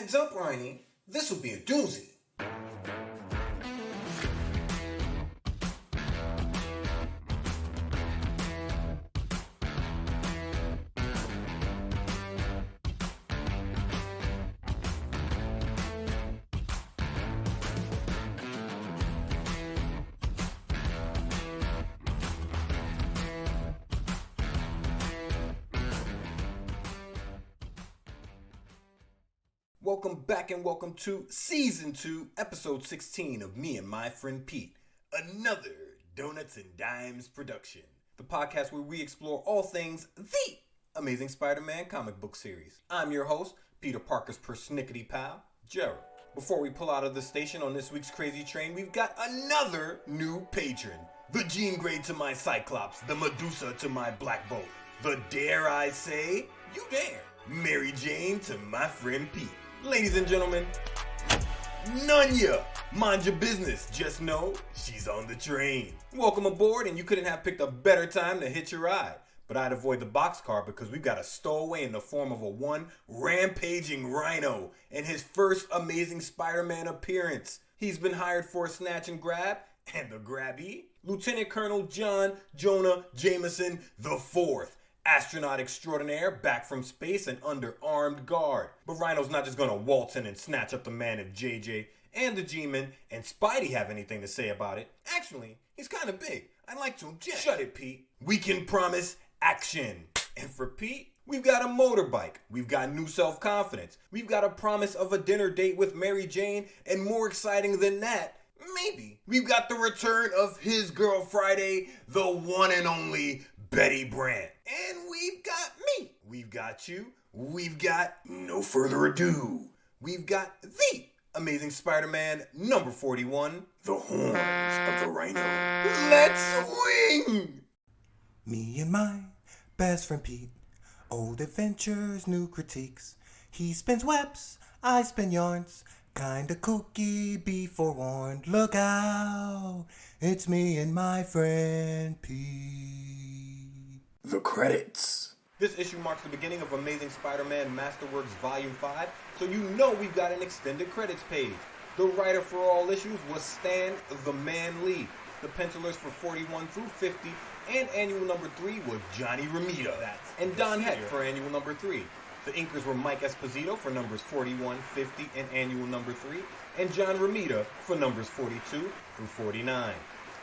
Heads up, Rhiny. This will be a doozy. Welcome back and welcome to Season 2, Episode 16 of Me and My Friend Pete. Another Donuts and Dimes production. The podcast where we explore all things the Amazing Spider-Man comic book series. I'm your host, Peter Parker's persnickety pal, Jerrald. Before we pull out of the station on this week's crazy train, we've got another new patron. The Jean Grey to my Cyclops, the Medusa to my Black Bolt, the dare I say, you dare, Mary Jane to my friend Pete. Ladies and gentlemen, none ya. Mind your business. Just know she's on the train. Welcome aboard, and you couldn't have picked a better time to hitch a ride. But I'd avoid the boxcar because we've got a stowaway in the form of one Rampaging Rhino in his first Amazing Spider-Man appearance. He's been hired for a snatch and grab, and the grabby, Lieutenant Colonel John Jonah Jameson IV. Astronaut extraordinaire, back from space and under armed guard. But Rhino's not just gonna waltz in and snatch up the man if JJ and the G-Man and Spidey have anything to say about it. Actually, he's kinda big. I'd like to object. Shut it, Pete. We can promise action. And for Pete, we've got a motorbike. We've got new self-confidence. We've got a promise of a dinner date with Mary Jane, and more exciting than that, maybe, we've got the return of his girl Friday, the one and only Betty Brant. And we've got me. We've got you. We've got, no further ado, we've got the Amazing Spider-Man number 41, the horns of the Rhino. Let's swing! Me and my best friend Pete, old adventures, new critiques. He spins webs, I spin yarns, kinda kooky, be forewarned. Look out, it's me and my friend Pete. The credits. This issue marks the beginning of Amazing Spider-Man Masterworks Volume 5, so you know we've got an extended credits page. The writer for all issues was Stan the Man Lee. The pencilers for 41 through 50 and annual number 3 was Johnny Romita. And Don Heck for annual number 3. The inkers were Mike Esposito for numbers 41, 50, and annual number 3, and John Romita for numbers 42 through 49.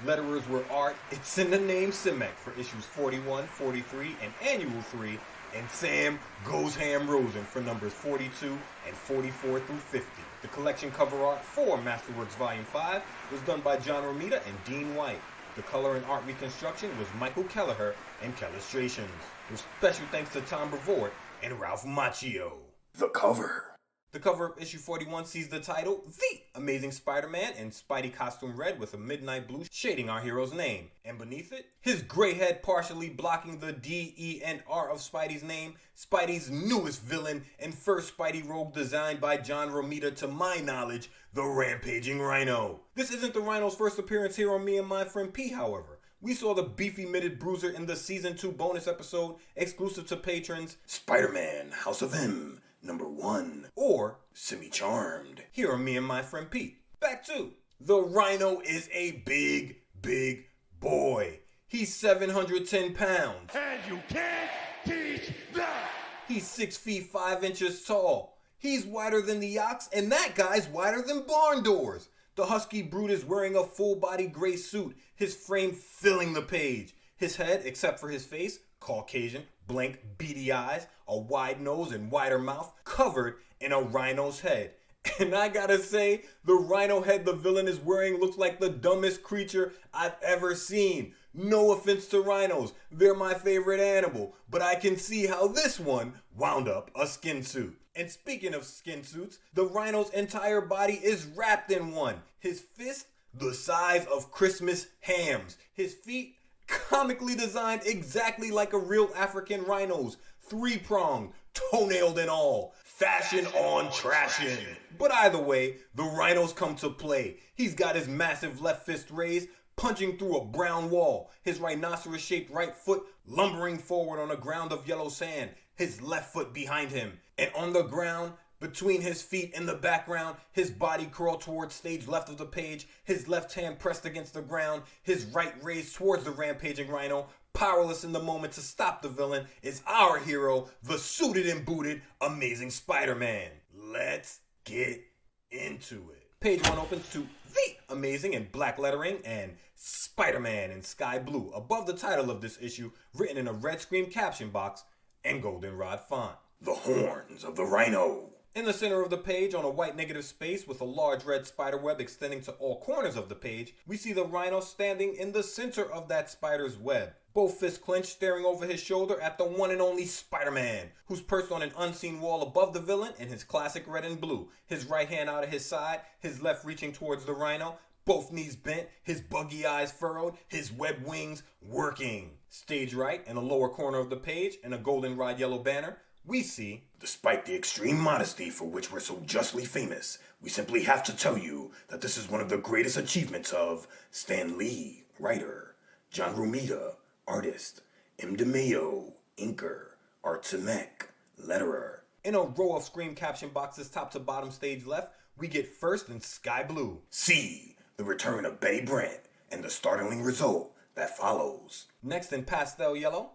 Letterers were Art, It's in the Name Simek for issues 41, 43, and annual 3, and Sam Goes Ham Rosen for numbers 42 and 44 through 50. The collection cover art for Masterworks Volume 5 was done by John Romita and Dean White. The color and art reconstruction was Michael Kelleher and Kellustrations. With special thanks to Tom Brevoort and Ralph Macchio. The cover. The cover of issue 41 sees the title, The Amazing Spider-Man, in Spidey costume red with a midnight blue shading our hero's name. And beneath it, his gray head partially blocking the D, E, and R of Spidey's name, Spidey's newest villain and first Spidey rogue designed by John Romita to my knowledge, the Rampaging Rhino. This isn't the Rhino's first appearance here on Me and My Friend P, however. We saw the beefy-mitted bruiser in the Season 2 bonus episode exclusive to patrons, Spider-Man House of M. Number 1, or Semi-Charmed. Here are Me and My Friend Pete. Back to, the Rhino is a big, big boy. He's 710 pounds. And you can't teach that. He's 6 feet 5 inches tall. He's wider than the ox, and that guy's wider than barn doors. The husky brute is wearing a full-body gray suit, his frame filling the page. His head, except for his face, Caucasian, blank, beady eyes, a wide nose and wider mouth, covered in a rhino's head. And I gotta say, the rhino head the villain is wearing looks like the dumbest creature I've ever seen. No offense to rhinos, they're my favorite animal, but I can see how this one wound up a skin suit. And speaking of skin suits, the rhino's entire body is wrapped in one. His fist, the size of Christmas hams. His feet, comically designed exactly like a real African rhino's, 3-pronged, toenailed and all. Fashion on trashin'. But either way, the rhino's come to play. He's got his massive left fist raised, punching through a brown wall, his rhinoceros-shaped right foot lumbering forward on a ground of yellow sand, his left foot behind him. And on the ground, Between his feet in the background, his body curled towards stage left of the page, his left hand pressed against the ground, his right raised towards the Rampaging Rhino, powerless in the moment to stop the villain, is our hero, the suited and booted Amazing Spider-Man. Let's get into it. Page 1 opens to The Amazing in black lettering and Spider-Man in sky blue above the title of this issue, written in a red screen caption box and goldenrod font. The horns of the rhino. In the center of the page, on a white negative space with a large red spider web extending to all corners of the page, we see the rhino standing in the center of that spider's web. Both fists clenched, staring over his shoulder at the one and only Spider-Man, who's perched on an unseen wall above the villain in his classic red and blue, his right hand out of his side, his left reaching towards the rhino, both knees bent, his buggy eyes furrowed, his web wings working. Stage right, in the lower corner of the page, in a goldenrod yellow banner, we see, despite the extreme modesty for which we're so justly famous, we simply have to tell you that this is one of the greatest achievements of Stan Lee, writer, John Romita, artist, M. DeMayo, inker, Art Zemeck, letterer. In a row of screen caption boxes top to bottom stage left, we get first in sky blue. See the return of Betty Brant and the startling result that follows. Next in pastel yellow,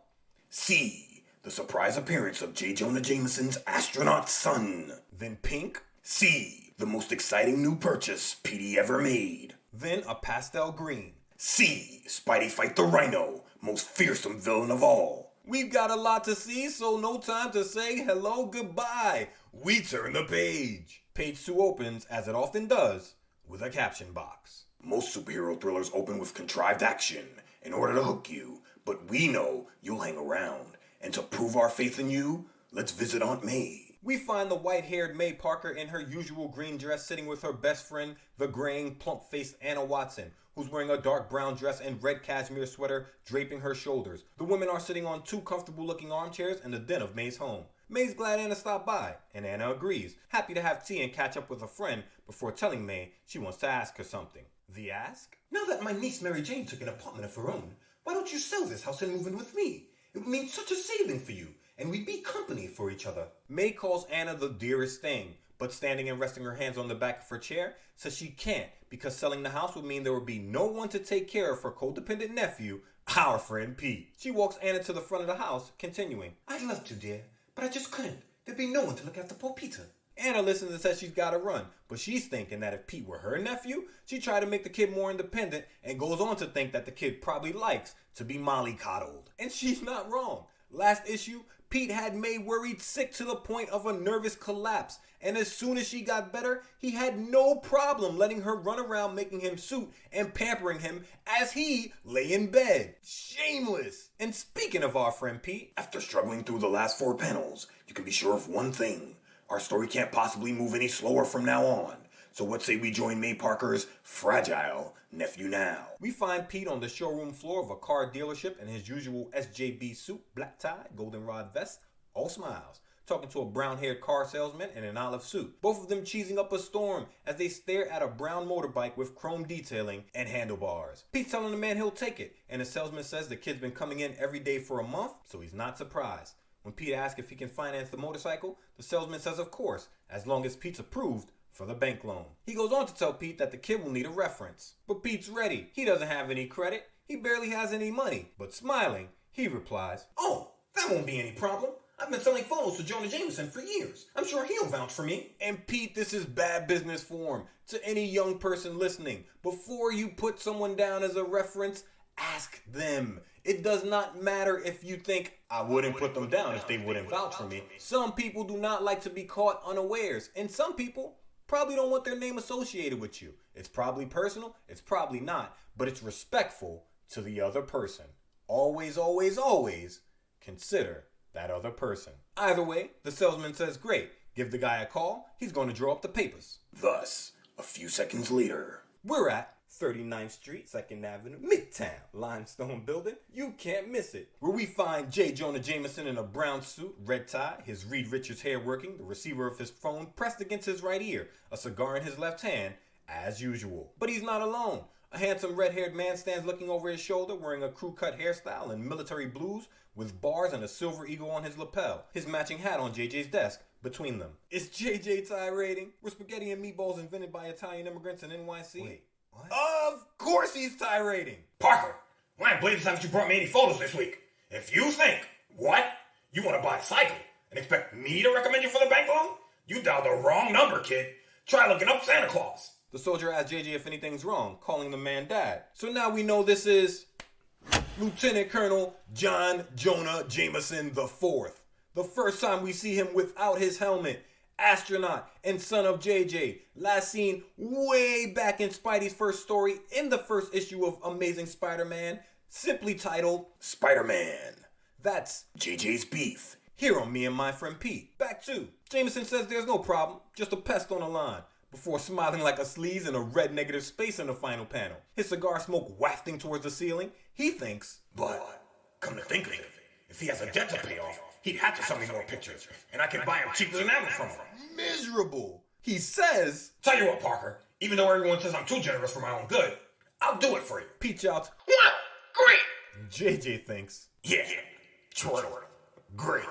see the surprise appearance of J. Jonah Jameson's astronaut son. Then pink, see the most exciting new purchase Petey ever made. Then a pastel green. See Spidey fight the Rhino, most fearsome villain of all. We've got a lot to see, so no time to say hello, goodbye. We turn the page. Page 2 opens, as it often does, with a caption box. Most superhero thrillers open with contrived action in order to hook you, but we know you'll hang around. And to prove our faith in you, let's visit Aunt May. We find the white-haired May Parker in her usual green dress sitting with her best friend, the graying, plump-faced Anna Watson, who's wearing a dark brown dress and red cashmere sweater draping her shoulders. The women are sitting on 2 comfortable-looking armchairs in the den of May's home. May's glad Anna stopped by, and Anna agrees, happy to have tea and catch up with a friend before telling May she wants to ask her something. The ask? Now that my niece Mary Jane took an apartment of her own, why don't you sell this house and move in with me? It would mean such a saving for you, and we'd be company for each other. May calls Anna the dearest thing, but standing and resting her hands on the back of her chair says she can't because selling the house would mean there would be no one to take care of her codependent nephew, our friend Pete. She walks Anna to the front of the house, continuing, I'd love to, dear, but I just couldn't. There'd be no one to look after poor Peter. Anna listens and says she's got to run, but she's thinking that if Pete were her nephew, she'd try to make the kid more independent and goes on to think that the kid probably likes to be mollycoddled. And she's not wrong. Last issue, Pete had May worried sick to the point of a nervous collapse, and as soon as she got better, he had no problem letting her run around making him suit and pampering him as he lay in bed. Shameless! And speaking of our friend Pete, after struggling through the last 4 panels, you can be sure of one thing. Our story can't possibly move any slower from now on. So what say we join May Parker's fragile nephew now? We find Pete on the showroom floor of a car dealership in his usual SJB suit, black tie, goldenrod vest, all smiles, talking to a brown-haired car salesman in an olive suit. Both of them cheesing up a storm as they stare at a brown motorbike with chrome detailing and handlebars. Pete's telling the man he'll take it, and the salesman says the kid's been coming in every day for a month, so he's not surprised. When Pete asks if he can finance the motorcycle, the salesman says of course, as long as Pete's approved for the bank loan. He goes on to tell Pete that the kid will need a reference. But Pete's ready. He doesn't have any credit. He barely has any money. But smiling, he replies, Oh, that won't be any problem. I've been selling photos to Jonah Jameson for years. I'm sure he'll vouch for me. And Pete, this is bad business form. To any young person listening, before you put someone down as a reference, ask them. It does not matter if you think, I wouldn't put them down if they wouldn't vouch for me. Some people do not like to be caught unawares. And some people probably don't want their name associated with you. It's probably personal, it's probably not, but it's respectful to the other person. Always, always, always consider that other person. Either way, the salesman says, great, give the guy a call, he's going to draw up the papers. Thus, a few seconds later, we're at 39th Street, 2nd Avenue, Midtown, limestone building. You can't miss it. Where we find J. Jonah Jameson in a brown suit, red tie, his Reed Richards hair working, the receiver of his phone pressed against his right ear, a cigar in his left hand, as usual. But he's not alone. A handsome red-haired man stands looking over his shoulder wearing a crew-cut hairstyle and military blues with bars and a silver eagle on his lapel, his matching hat on JJ's desk, between them. Is JJ tirading? Were spaghetti and meatballs invented by Italian immigrants in NYC? Wait, what? Of course he's tirading. Parker, why I believe haven't you brought me any photos this week? If you think, what? You want to buy a cycle and expect me to recommend you for the bank loan? You dialed the wrong number, kid. Try looking up Santa Claus. The soldier asked JJ if anything's wrong, calling the man dad. So now we know this is Lieutenant Colonel John Jonah Jameson IV. The first time we see him without his helmet. Astronaut and son of JJ. Last seen way back in Spidey's first story in the first issue of Amazing Spider-Man, simply titled Spider-Man. That's JJ's beef. Here on Me and My Friend Pete. Back to Jameson says there's no problem, just a pest on the line, before smiling like a sleaze in a red negative space in the final panel. His cigar smoke wafting towards the ceiling. He thinks, But, come to think of it, if he has a debt to pay off, he'd have to sell me more pictures, and I can buy him cheaper than ever from him. miserable. He says, Tell you what, Parker, even though everyone says I'm too generous for my own good, I'll do it for you. Pete shouts, What? Great! JJ thinks, Yeah, chortle. Great.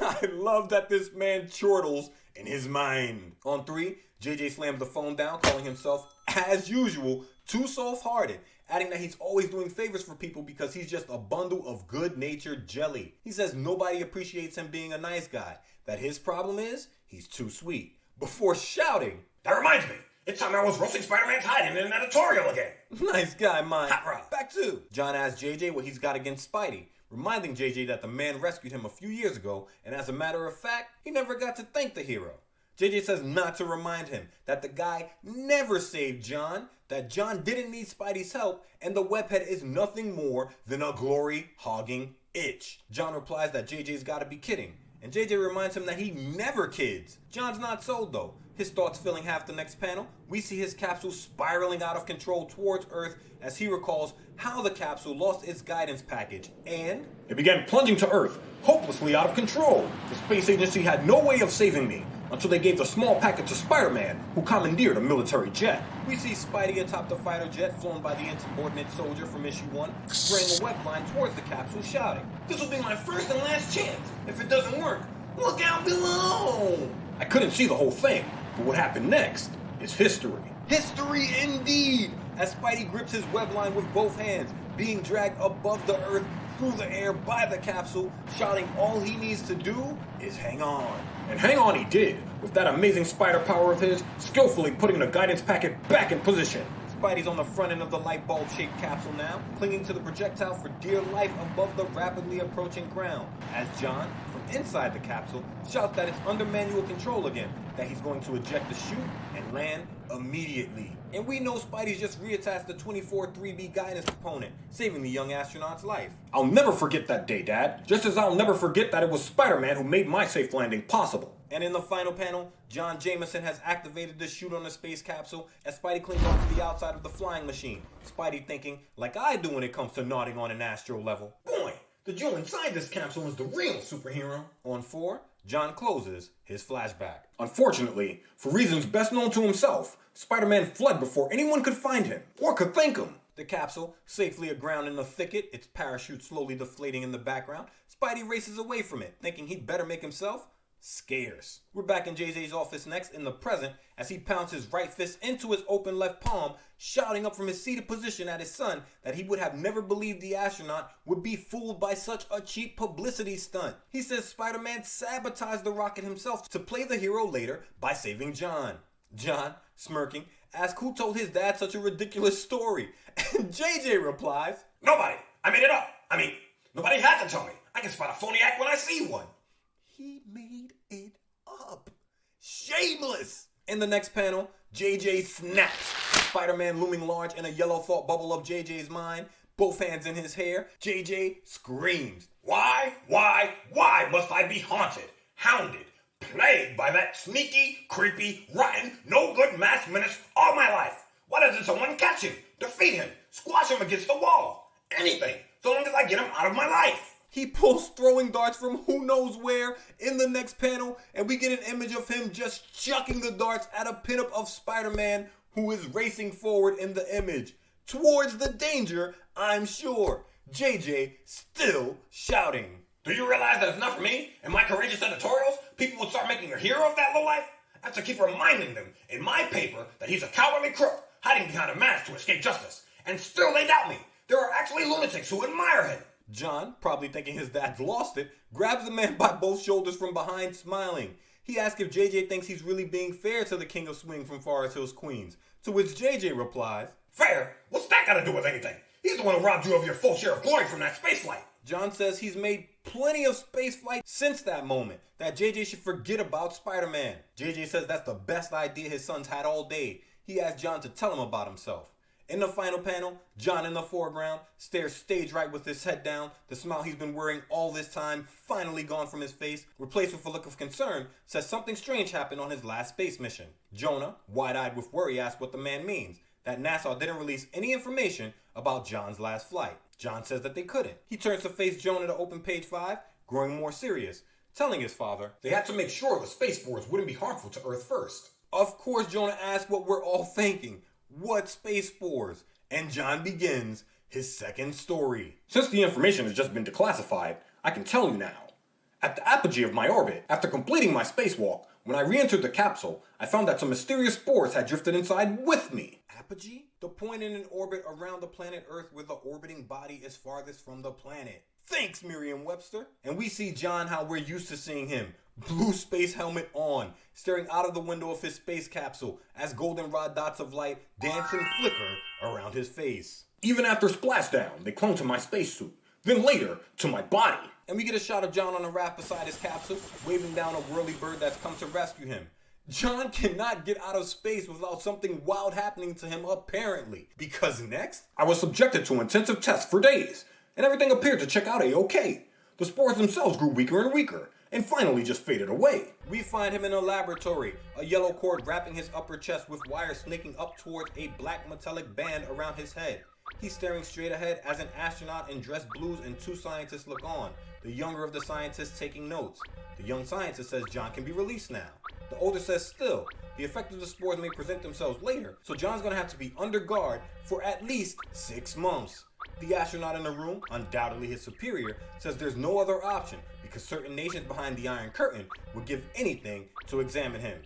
I love that this man chortles in his mind. On 3, JJ slams the phone down, calling himself, as usual, too soft-hearted, adding that he's always doing favors for people because he's just a bundle of good-natured jelly. He says nobody appreciates him being a nice guy, that his problem is he's too sweet, before shouting, That reminds me, it's time I was roasting Spider-Man's hide in an editorial again. nice guy, mine. Hot rod. Back to John asks JJ what he's got against Spidey, reminding JJ that the man rescued him a few years ago, and as a matter of fact, he never got to thank the hero. JJ says not to remind him that the guy never saved John, that John didn't need Spidey's help, and the webhead is nothing more than a glory-hogging itch. John replies that JJ's gotta be kidding, and JJ reminds him that he never kids. John's not sold though. His thoughts filling half the next panel, we see his capsule spiraling out of control towards Earth as he recalls how the capsule lost its guidance package and It began plunging to Earth, hopelessly out of control. The space agency had no way of saving me until they gave the small packet to Spider-Man, who commandeered a military jet. we see Spidey atop the fighter jet flown by the insubordinate soldier from issue 1, spraying a web line towards the capsule, shouting, This will be my first and last chance. If it doesn't work, look out below. I couldn't see the whole thing, but what happened next is history. history indeed! As Spidey grips his web line with both hands, being dragged above the Earth through the air by the capsule, shouting all he needs to do is hang on. And hang on he did, with that amazing spider power of his, skillfully putting the guidance packet back in position. Spidey's on the front end of the light bulb shaped capsule now, clinging to the projectile for dear life above the rapidly approaching ground, as John, from inside the capsule, shouts that it's under manual control again, that he's going to eject the chute and land immediately. And we know Spidey's just reattached the 24-3B guidance component, saving the young astronaut's life. I'll never forget that day, Dad, just as I'll never forget that it was Spider-Man who made my safe landing possible. And in the final panel, John Jameson has activated the chute on the space capsule as Spidey clings onto the outside of the flying machine. Spidey thinking, like I do when it comes to nodding on an astro level. Boy, the Joe inside this capsule is the real superhero. On 4, John closes his flashback. Unfortunately, for reasons best known to himself, Spider-Man fled before anyone could find him, or could thank him. The capsule, safely aground in the thicket, its parachute slowly deflating in the background, Spidey races away from it, thinking he'd better make himself scarce. We're back in JJ's office next in the present as he pounds his right fist into his open left palm, shouting up from his seated position at his son that he would have never believed the astronaut would be fooled by such a cheap publicity stunt. He says Spider-Man sabotaged the rocket himself to play the hero later by saving John. John, smirking, asks who told his dad such a ridiculous story, and JJ replies, Nobody. I made it up. Nobody had to tell me. I can spot a phony act when I see one. he made it up. Shameless! In the next panel, JJ snaps. Spider-Man looming large in a yellow thought bubble of JJ's mind, both hands in his hair. JJ screams. Why must I be haunted, hounded, plagued by that sneaky, creepy, rotten, no-good mass menace all my life? Why doesn't someone catch him, defeat him, squash him against the wall? Anything, so long as I get him out of my life. He pulls throwing darts from who knows where in the next panel, and we get an image of him just chucking the darts at a pinup of Spider-Man who is racing forward in the image. Towards the danger, I'm sure. JJ still shouting. Do you realize that if not for me and my courageous editorials, people would start making a hero of that lowlife? I have to keep reminding them in my paper that he's a cowardly crook hiding behind a mask to escape justice. And still they doubt me. There are actually lunatics who admire him. John, probably thinking his dad's lost it, grabs the man by both shoulders from behind, smiling. He asks if JJ thinks he's really being fair to the King of Swing from Forest Hills, Queens. To which JJ replies, Fair? What's that got to do with anything? He's the one who robbed you of your full share of glory from that space flight. John says he's made plenty of space flights since that moment, that JJ should forget about Spider-Man. JJ says that's the best idea his son's had all day. He asks John to tell him about himself. In the final panel, John in the foreground stares stage right with his head down, the smile he's been wearing all this time finally gone from his face, replaced with a look of concern, says something strange happened on his last space mission. Jonah, wide-eyed with worry, asks what the man means, that NASA didn't release any information about John's last flight. John says that they couldn't. He turns to face Jonah to open page 5, growing more serious, telling his father, they had to make sure the space spores wouldn't be harmful to Earth first. Of course, Jonah asks what we're all thinking. What space spores? And John begins his second story. Since the information has just been declassified, I can tell you now. At the apogee of my orbit, after completing my spacewalk, when I re-entered the capsule, I found that some mysterious spores had drifted inside with me. Apogee? The point in an orbit around the planet Earth where the orbiting body is farthest from the planet. Thanks, Merriam-Webster. And we see John how we're used to seeing him. Blue space helmet on, staring out of the window of his space capsule as goldenrod dots of light dance and flicker around his face. Even after splashdown, they clung to my spacesuit, then later to my body. And we get a shot of John on a raft beside his capsule, waving down a whirly-bird that's come to rescue him. John cannot get out of space without something wild happening to him, apparently. Because next, I was subjected to intensive tests for days, and everything appeared to check out a-okay. The spores themselves grew weaker and weaker, and finally just faded away. We find him in a laboratory, a yellow cord wrapping his upper chest with wires snaking up towards a black metallic band around his head. He's staring straight ahead as an astronaut in dress blues and 2 scientists look on, the younger of the scientists taking notes. The young scientist says John can be released now. The older says still, the effect of the spores may present themselves later, so John's gonna have to be under guard for at least 6 months. The astronaut in the room, undoubtedly his superior, says there's no other option because certain nations behind the Iron Curtain would give anything to examine him.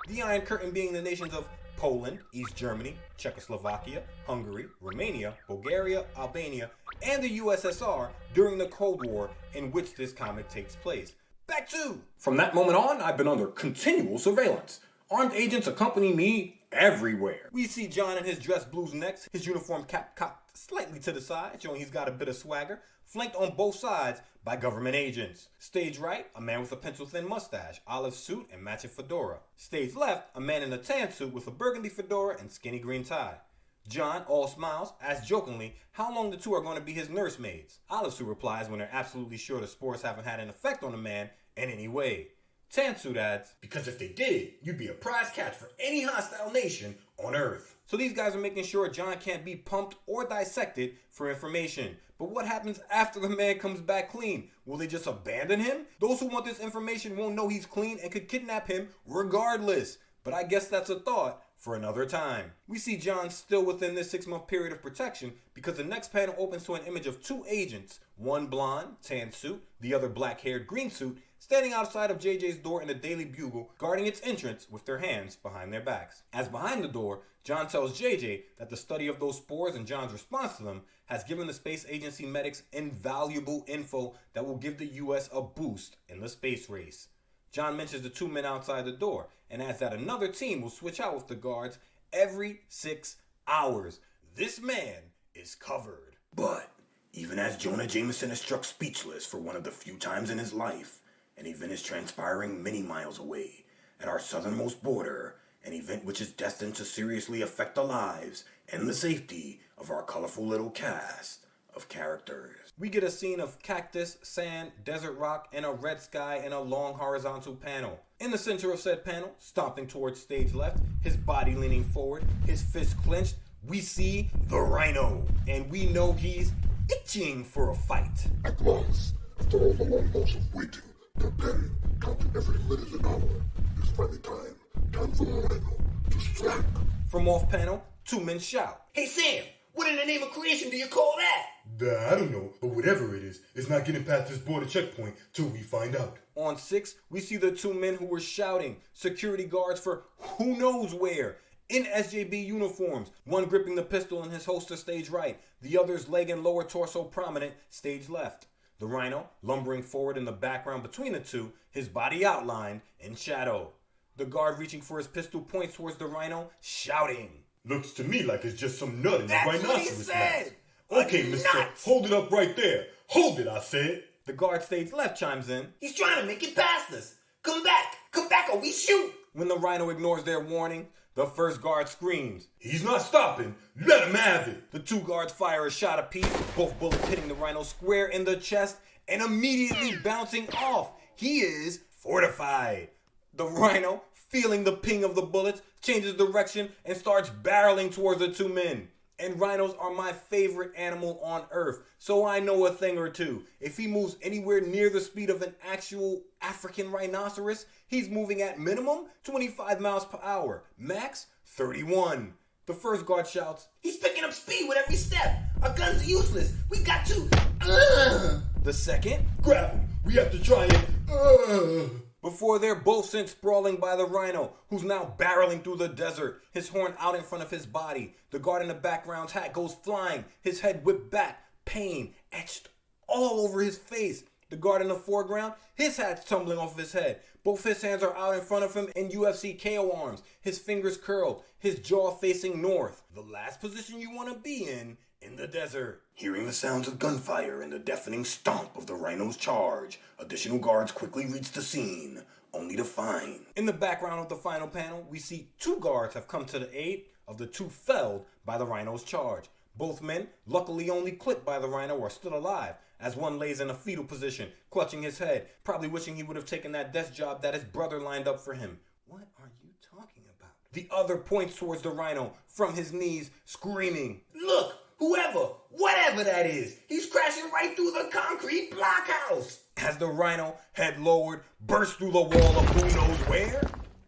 The Iron Curtain being the nations of Poland, East Germany, Czechoslovakia, Hungary, Romania, Bulgaria, Albania, and the USSR during the Cold War in which this comic takes place. Back to! From that moment on, I've been under continual surveillance. Armed agents accompany me everywhere. We see John in his dress blues next, his uniform cap cocked slightly to the side, showing he's got a bit of swagger, flanked on both sides by government agents. Stage right, a man with a pencil-thin mustache, olive suit, and matching fedora. Stage left, a man in a tan suit with a burgundy fedora and skinny green tie. John, all smiles, asks jokingly how long the two are going to be his nursemaids. Olive suit replies when they're absolutely sure the spores haven't had an effect on the man in any way. Tan suit adds, because if they did, you'd be a prize catch for any hostile nation on Earth. So these guys are making sure John can't be pumped or dissected for information. But what happens after the man comes back clean? Will they just abandon him? Those who want this information won't know he's clean and could kidnap him regardless. But I guess that's a thought for another time. We see John still within this 6-month period of protection because the next panel opens to an image of 2 agents, one blonde, tan suit, the other black-haired, green suit, standing outside of JJ's door in the Daily Bugle, guarding its entrance with their hands behind their backs. As behind the door, John tells JJ that the study of those spores and John's response to them has given the space agency medics invaluable info that will give the US a boost in the space race. John mentions the 2 men outside the door and adds that another team will switch out with the guards every 6 hours. This man is covered. But even as Jonah Jameson is struck speechless for one of the few times in his life, an event is transpiring many miles away at our southernmost border, an event which is destined to seriously affect the lives and the safety of our colorful little cast of characters. We get a scene of cactus, sand, desert rock, and a red sky in a long horizontal panel. In the center of said panel, stomping towards stage left, his body leaning forward, his fists clenched, we see the Rhino, and we know he's itching for a fight. At last, after all the long months of waiting, preparing, counting every minute and hour, it's finally time for the Rhino to strike. From off panel, 2 men shout, Hey Sam, What in the name of creation do you call that? I don't know, but whatever it is, it's not getting past this border checkpoint till we find out. On 6, we see the 2 men who were shouting, security guards for who knows where, in SJB uniforms, one gripping the pistol in his holster stage right, the other's leg and lower torso prominent stage left. The Rhino lumbering forward in the background between the two, his body outlined in shadow. The guard reaching for his pistol points towards the Rhino, shouting. Looks to me like it's just some nut in the That's rhinoceros what he said. mouth. Okay, mister, Nuts. hold it up right there. Hold it, I said. The guard stage left chimes in. He's trying to make it past us. Come back or we shoot. When the Rhino ignores their warning, the first guard screams. He's not stopping. Let him have it. The 2 guards fire a shot apiece, both bullets hitting the Rhino square in the chest and immediately bouncing off. He is fortified. The Rhino, feeling the ping of the bullets, changes direction and starts barreling towards the 2 men. And rhinos are my favorite animal on earth, so I know a thing or two. If he moves anywhere near the speed of an actual African rhinoceros, he's moving at minimum 25 miles per hour, max 31. The first guard shouts, He's picking up speed with every step. Our guns are useless. We got to. the second, Grab him. We have to try and... before they're both sent sprawling by the Rhino, who's now barreling through the desert, his horn out in front of his body. The guard in the background's hat goes flying, his head whipped back, pain etched all over his face. The guard in the foreground, his hat's tumbling off of his head. Both his hands are out in front of him in UFC KO arms, his fingers curled, his jaw facing north. The last position you want to be in the desert. Hearing the sounds of gunfire and the deafening stomp of the Rhino's charge, additional guards quickly reach the scene, only to find... In the background of the final panel, we see 2 guards have come to the aid of the 2 felled by the Rhino's charge. Both men, luckily only clipped by the Rhino, are still alive, as one lays in a fetal position, clutching his head, probably wishing he would have taken that desk job that his brother lined up for him. What are you talking about? The other points towards the Rhino, from his knees, screaming, Look, whatever that is, he's crashing right through the concrete blockhouse. as the Rhino, head lowered, burst through the wall of who knows where,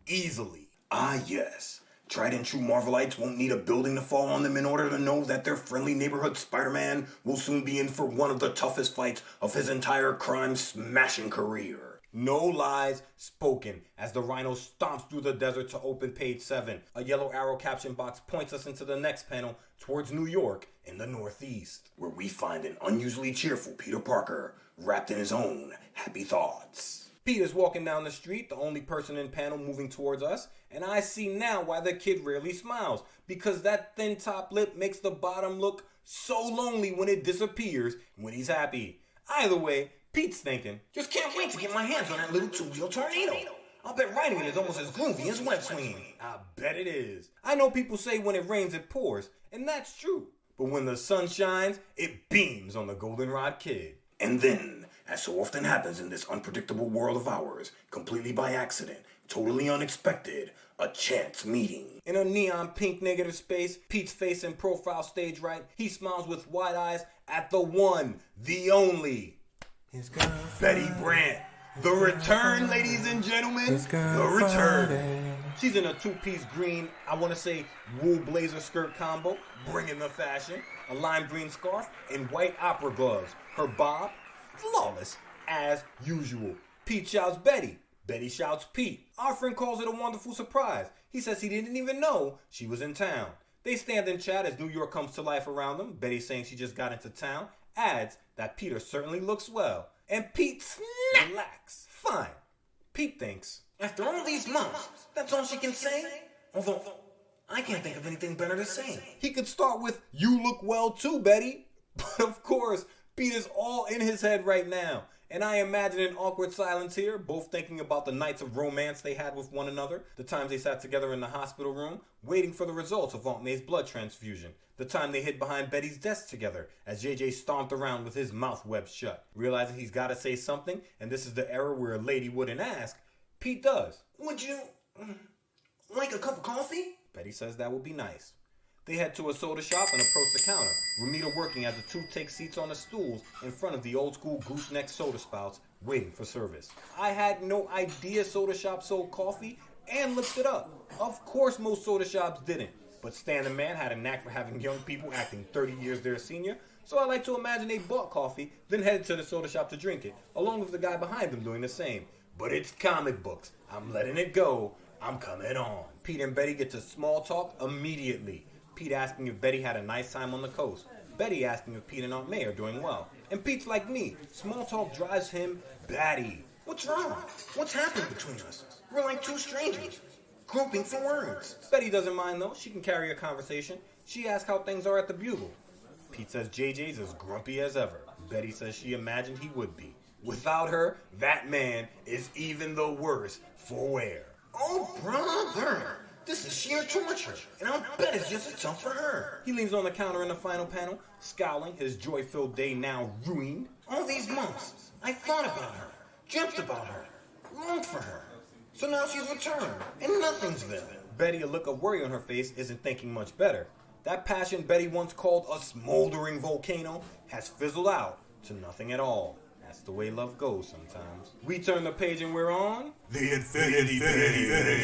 easily. Ah, yes. Tried and true Marvelites won't need a building to fall on them in order to know that their friendly neighborhood Spider-Man will soon be in for one of the toughest fights of his entire crime-smashing career. No lies spoken as the Rhino stomps through the desert to open page 7. A yellow arrow caption box points us into the next panel towards New York in the Northeast, where we find an unusually cheerful Peter Parker wrapped in his own happy thoughts. Peter's walking down the street, the only person in panel moving towards us, and I see now why the kid rarely smiles, because that thin top lip makes the bottom look so lonely when it disappears when he's happy. Either way, Pete's thinking, just can't wait to get my hands on that little 2-wheel tornado. I'll bet riding it is almost as groovy as web swinging. I bet it is. I know people say when it rains it pours, and that's true. But when the sun shines, it beams on the Goldenrod Kid. And then, as so often happens in this unpredictable world of ours, completely by accident, totally unexpected, a chance meeting. In a neon pink negative space, Pete's face in profile stage right, he smiles with wide eyes at the one, the only, Betty Brant. The return, ladies and gentlemen. The return. She's in a 2-piece green, I want to say wool blazer skirt combo, bringing the fashion, a lime green scarf, and white opera gloves. Her bob, flawless as usual. Pete shouts Betty. Betty shouts Pete. Our friend calls it a wonderful surprise. He says he didn't even know she was in town. They stand and chat as New York comes to life around them. Betty, saying she just got into town, adds that Peter certainly looks well. And Pete snaps. Relax. Fine. Pete thinks, after all these months, that's all she can say? Although, I can't think of anything better to say. He could start with, you look well too, Betty. But of course, Pete is all in his head right now. And I imagine an awkward silence here, both thinking about the nights of romance they had with one another, the times they sat together in the hospital room, waiting for the results of Aunt May's blood transfusion, the time they hid behind Betty's desk together as JJ stomped around with his mouth webbed shut. Realizing he's got to say something, and this is the era where a lady wouldn't ask, Pete does. Would you like a cup of coffee? Betty says that would be nice. They head to a soda shop and approach the counter, Ramita working as the two take seats on the stools in front of the old school gooseneck soda spouts, waiting for service. I had no idea soda shops sold coffee and looked it up. Of course most soda shops didn't. But Stan the man had a knack for having young people acting 30 years their senior, so I like to imagine they bought coffee, then headed to the soda shop to drink it, along with the guy behind them doing the same. But it's comic books. I'm letting it go. I'm coming on. Pete and Betty get to small talk immediately. Pete asking if Betty had a nice time on the coast. Betty asking if Pete and Aunt May are doing well. And Pete's like me. Small talk drives him batty. What's wrong? What's happened between us? We're like two strangers, groping for words. Betty doesn't mind though. She can carry a conversation. She asks how things are at the Bugle. Pete says JJ's as grumpy as ever. Betty says she imagined he would be. Without her, that man is even the worse for wear. Oh, brother. This is sheer torture, and I'll bet it's just as tough for her. He leans on the counter in the final panel, scowling, his joy-filled day now ruined. All these months, I thought about her, dreamt about her, longed for her. So now she's returned, and nothing's there. Betty, a look of worry on her face, isn't thinking much better. That passion Betty once called a smoldering volcano has fizzled out to nothing at all. That's the way love goes sometimes. We turn the page and we're on The Infinity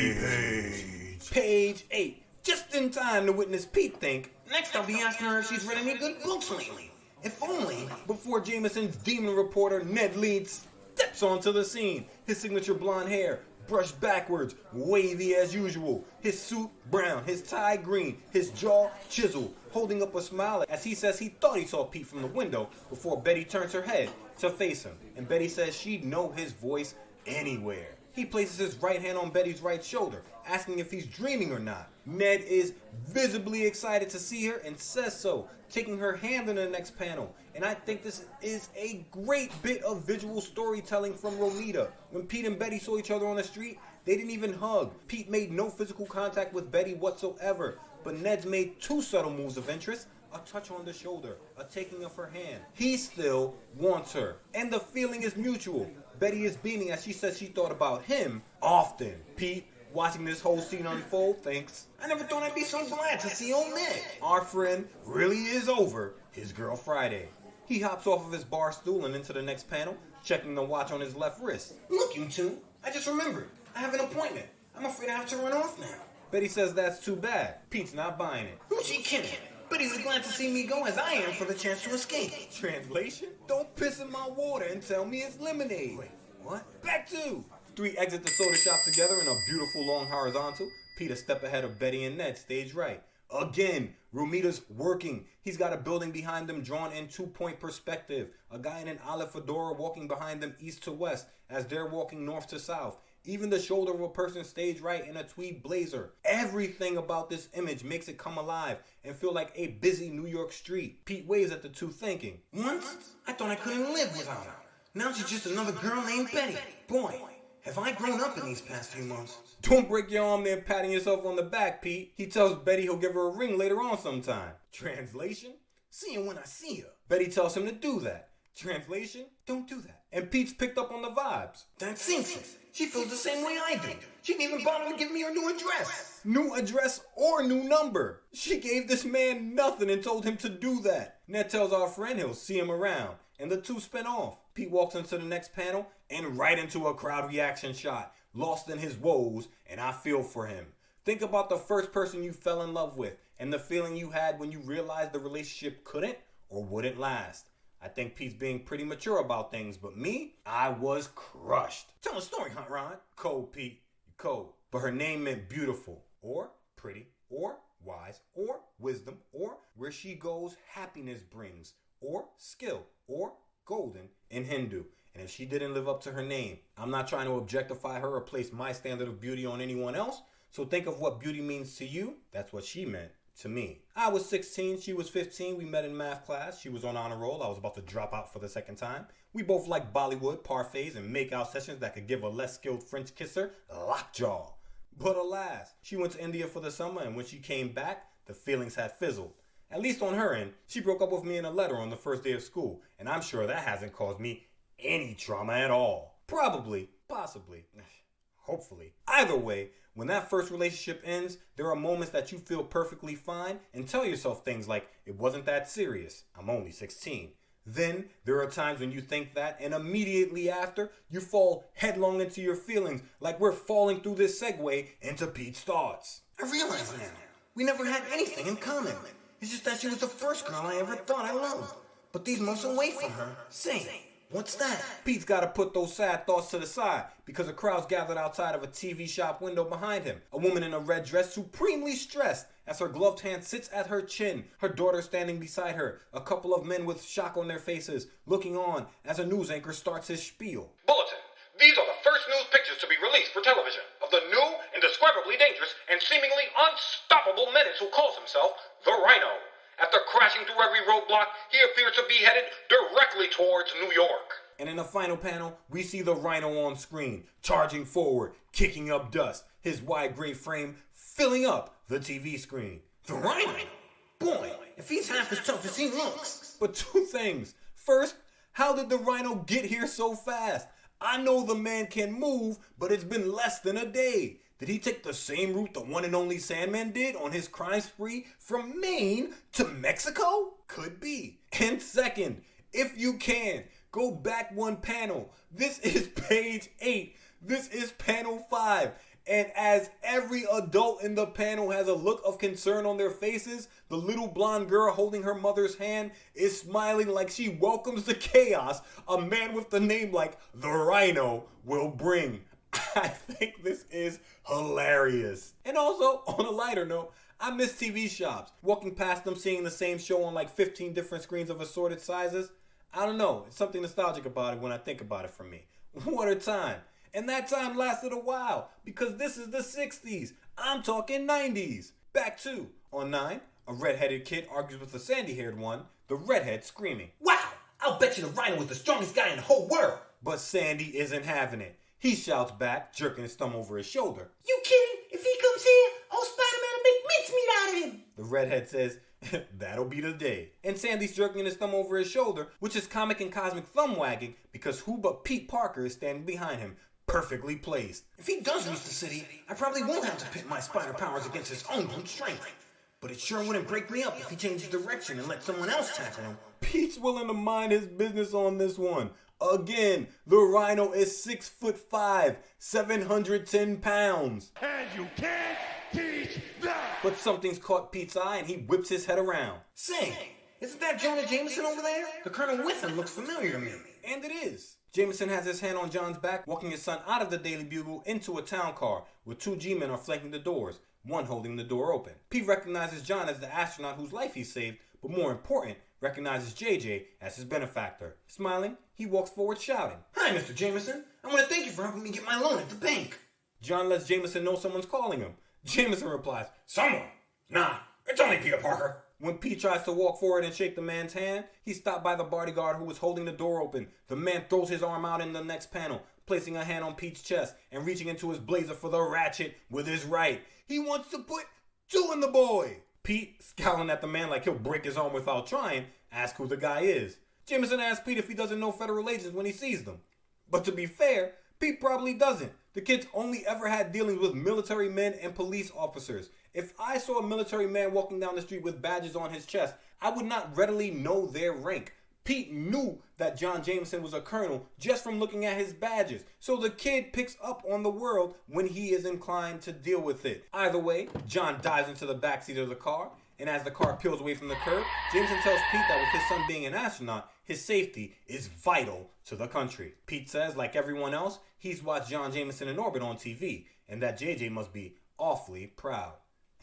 page. page 8. Just in time to witness Pete think, Next, I'll be asking her if she's read any good books lately. If only. before Jameson's demon reporter Ned Leeds steps onto the scene. His signature blonde hair brushed backwards, wavy as usual. His suit brown, his tie green, his jaw chiseled, holding up a smile as he says he thought he saw Pete from the window before Betty turns her head to face him. And Betty says she'd know his voice anywhere. He places his right hand on Betty's right shoulder, asking if he's dreaming or not. Ned is visibly excited to see her and says so, taking her hand in the next panel. And I think this is a great bit of visual storytelling from Romita. When Pete and Betty saw each other on the street, they didn't even hug. Pete made no physical contact with Betty whatsoever, but Ned's made 2 subtle moves of interest. A touch on the shoulder, a taking of her hand. He still wants her, and the feeling is mutual. Betty is beaming as she says she thought about him often. Pete, watching this whole scene unfold, thinks, I never thought I'd be so glad to see old Ned. our friend really is over his girl Friday. He hops off of his bar stool and into the next panel, checking the watch on his left wrist. Look, you two, I just remembered. I have an appointment. I'm afraid I have to run off now. Betty says that's too bad. Pete's not buying it. Who's she kidding? Betty's as glad to see me go as I am for the chance to escape. Translation? Don't piss in my water and tell me it's lemonade. Wait, what? Back 2. 3 exit the soda shop together in a beautiful long horizontal. Pete a step ahead of Betty and Ned, stage right. Again, Romita's working. He's got a building behind them drawn in 2-point perspective. A guy in an olive fedora walking behind them east to west as they're walking north to south. Even the shoulder of a person stage right in a tweed blazer. Everything about this image makes it come alive and feel like a busy New York street. Pete waves at the two thinking, Once, I thought I couldn't live without her. Now she's just another girl named Betty. Boy, have I grown up in these past few months. don't break your arm there patting yourself on the back, Pete. He tells Betty he'll give her a ring later on sometime. Translation? See her when I see her. Betty tells him to do that. Translation? Don't do that. And Pete's picked up on the vibes. That sinks it. She feels the same way I do. She didn't even bother to give me her new address. New address or new number. She gave this man nothing and told him to do that. Ned tells our friend he'll see him around, and the two spin off. Pete walks into the next panel and right into a crowd reaction shot, lost in his woes, and I feel for him. Think about the first person you fell in love with and the feeling you had when you realized the relationship couldn't or wouldn't last. I think Pete's being pretty mature about things, but me, I was crushed. Tell a story, Hot Rod. Cold, Pete. You cold. But her name meant beautiful, or pretty, or wise, or wisdom, or where she goes, happiness brings, or skill, or golden in Hindu. And if she didn't live up to her name, I'm not trying to objectify her or place my standard of beauty on anyone else. So think of what beauty means to you. That's what she meant to me. I was 16, she was 15. We met in math class. She was on honor roll. I was about to drop out for the second time. We both liked Bollywood, parfaits, and make-out sessions that could give a less skilled French kisser lockjaw. But alas, she went to India for the summer, and when she came back, the feelings had fizzled. At least on her end, she broke up with me in a letter on the first day of school, and I'm sure that hasn't caused me any trauma at all. Probably, possibly, hopefully. Either way, when that first relationship ends, there are moments that you feel perfectly fine and tell yourself things like, it wasn't that serious, I'm only 16. Then there are times when you think that, and immediately after, you fall headlong into your feelings like we're falling through this segue into Pete's thoughts. I realize now, We never had anything in common. It's just that she was the first girl I ever thought I loved. But these months away from her, say, what's that? Pete's got to put those sad thoughts to the side because a crowd's gathered outside of a TV shop window behind him. A woman in a red dress, supremely stressed, as her gloved hand sits at her chin, her daughter standing beside her, a couple of men with shock on their faces, looking on as a news anchor starts his spiel. Bulletin. These are the first news pictures to be released for television of the new, indescribably dangerous, and seemingly unstoppable menace who calls himself the Rhino. After crashing through every roadblock, he appears to be headed directly towards New York. And in the final panel, we see the Rhino on screen, charging forward, kicking up dust, his wide gray frame filling up the TV screen. The Rhino? Boy, if he's half as tough as he looks. But two things. First, how did the Rhino get here so fast? I know the man can move, but it's been less than a day. Did he take the same route the one and only Sandman did on his crime spree from Maine to Mexico? Could be. And second, if you can, go back one panel. This is page 8. This is panel 5. And as every adult in the panel has a look of concern on their faces, the little blonde girl holding her mother's hand is smiling like she welcomes the chaos a man with the name like the Rhino will bring. I think this is hilarious. And also, on a lighter note, I miss TV shops. Walking past them, seeing the same show on like 15 different screens of assorted sizes. I don't know, it's something nostalgic about it when I think about it for me. What a time. And that time lasted a while, because this is the 60s. I'm talking 90s. Back to, on 9, a red-headed kid argues with a sandy-haired one, the redhead screaming, Wow, I'll bet you the Rhino is the strongest guy in the whole world. But Sandy isn't having it. He shouts back, jerking his thumb over his shoulder. You kidding? If he comes here, old Spider-Man will make mincemeat out of him. The redhead says, that'll be the day. And Sandy's jerking his thumb over his shoulder, which is comic and cosmic thumb wagging, because who but Pete Parker is standing behind him, perfectly placed. If he does reach the city, I probably won't have to pit my spider powers against his own brute strength. But it sure wouldn't break me up if he changes direction and let someone else tackle him. Pete's willing to mind his business on this one. Again, the Rhino is 6'5", 710 pounds. And you can't teach that! But something's caught Pete's eye and he whips his head around. Say, isn't that Jonah Jameson over there? The Colonel with him looks familiar to me. And it is. Jameson has his hand on John's back, walking his son out of the Daily Bugle into a town car, where 2 G-men are flanking the doors, one holding the door open. Pete recognizes John as the astronaut whose life he saved, but more important, recognizes JJ as his benefactor. Smiling, he walks forward shouting, Hi, Mr. Jameson. I want to thank you for helping me get my loan at the bank. John lets Jameson know someone's calling him. Jameson replies, Someone? Nah, it's only Peter Parker. When Pete tries to walk forward and shake the man's hand, he's stopped by the bodyguard who was holding the door open. The man throws his arm out in the next panel, placing a hand on Pete's chest and reaching into his blazer for the ratchet with his right. He wants to put 2 in the boy. Pete, scowling at the man like he'll break his arm without trying, asks who the guy is. Jameson asks Pete if he doesn't know federal agents when he sees them. But to be fair, Pete probably doesn't. The kid's only ever had dealings with military men and police officers. If I saw a military man walking down the street with badges on his chest, I would not readily know their rank. Pete knew that John Jameson was a colonel just from looking at his badges, so the kid picks up on the world when he is inclined to deal with it. Either way, John dives into the backseat of the car, and as the car peels away from the curb, Jameson tells Pete that with his son being an astronaut, his safety is vital to the country. Pete says, like everyone else, he's watched John Jameson in orbit on TV, and that JJ must be awfully proud.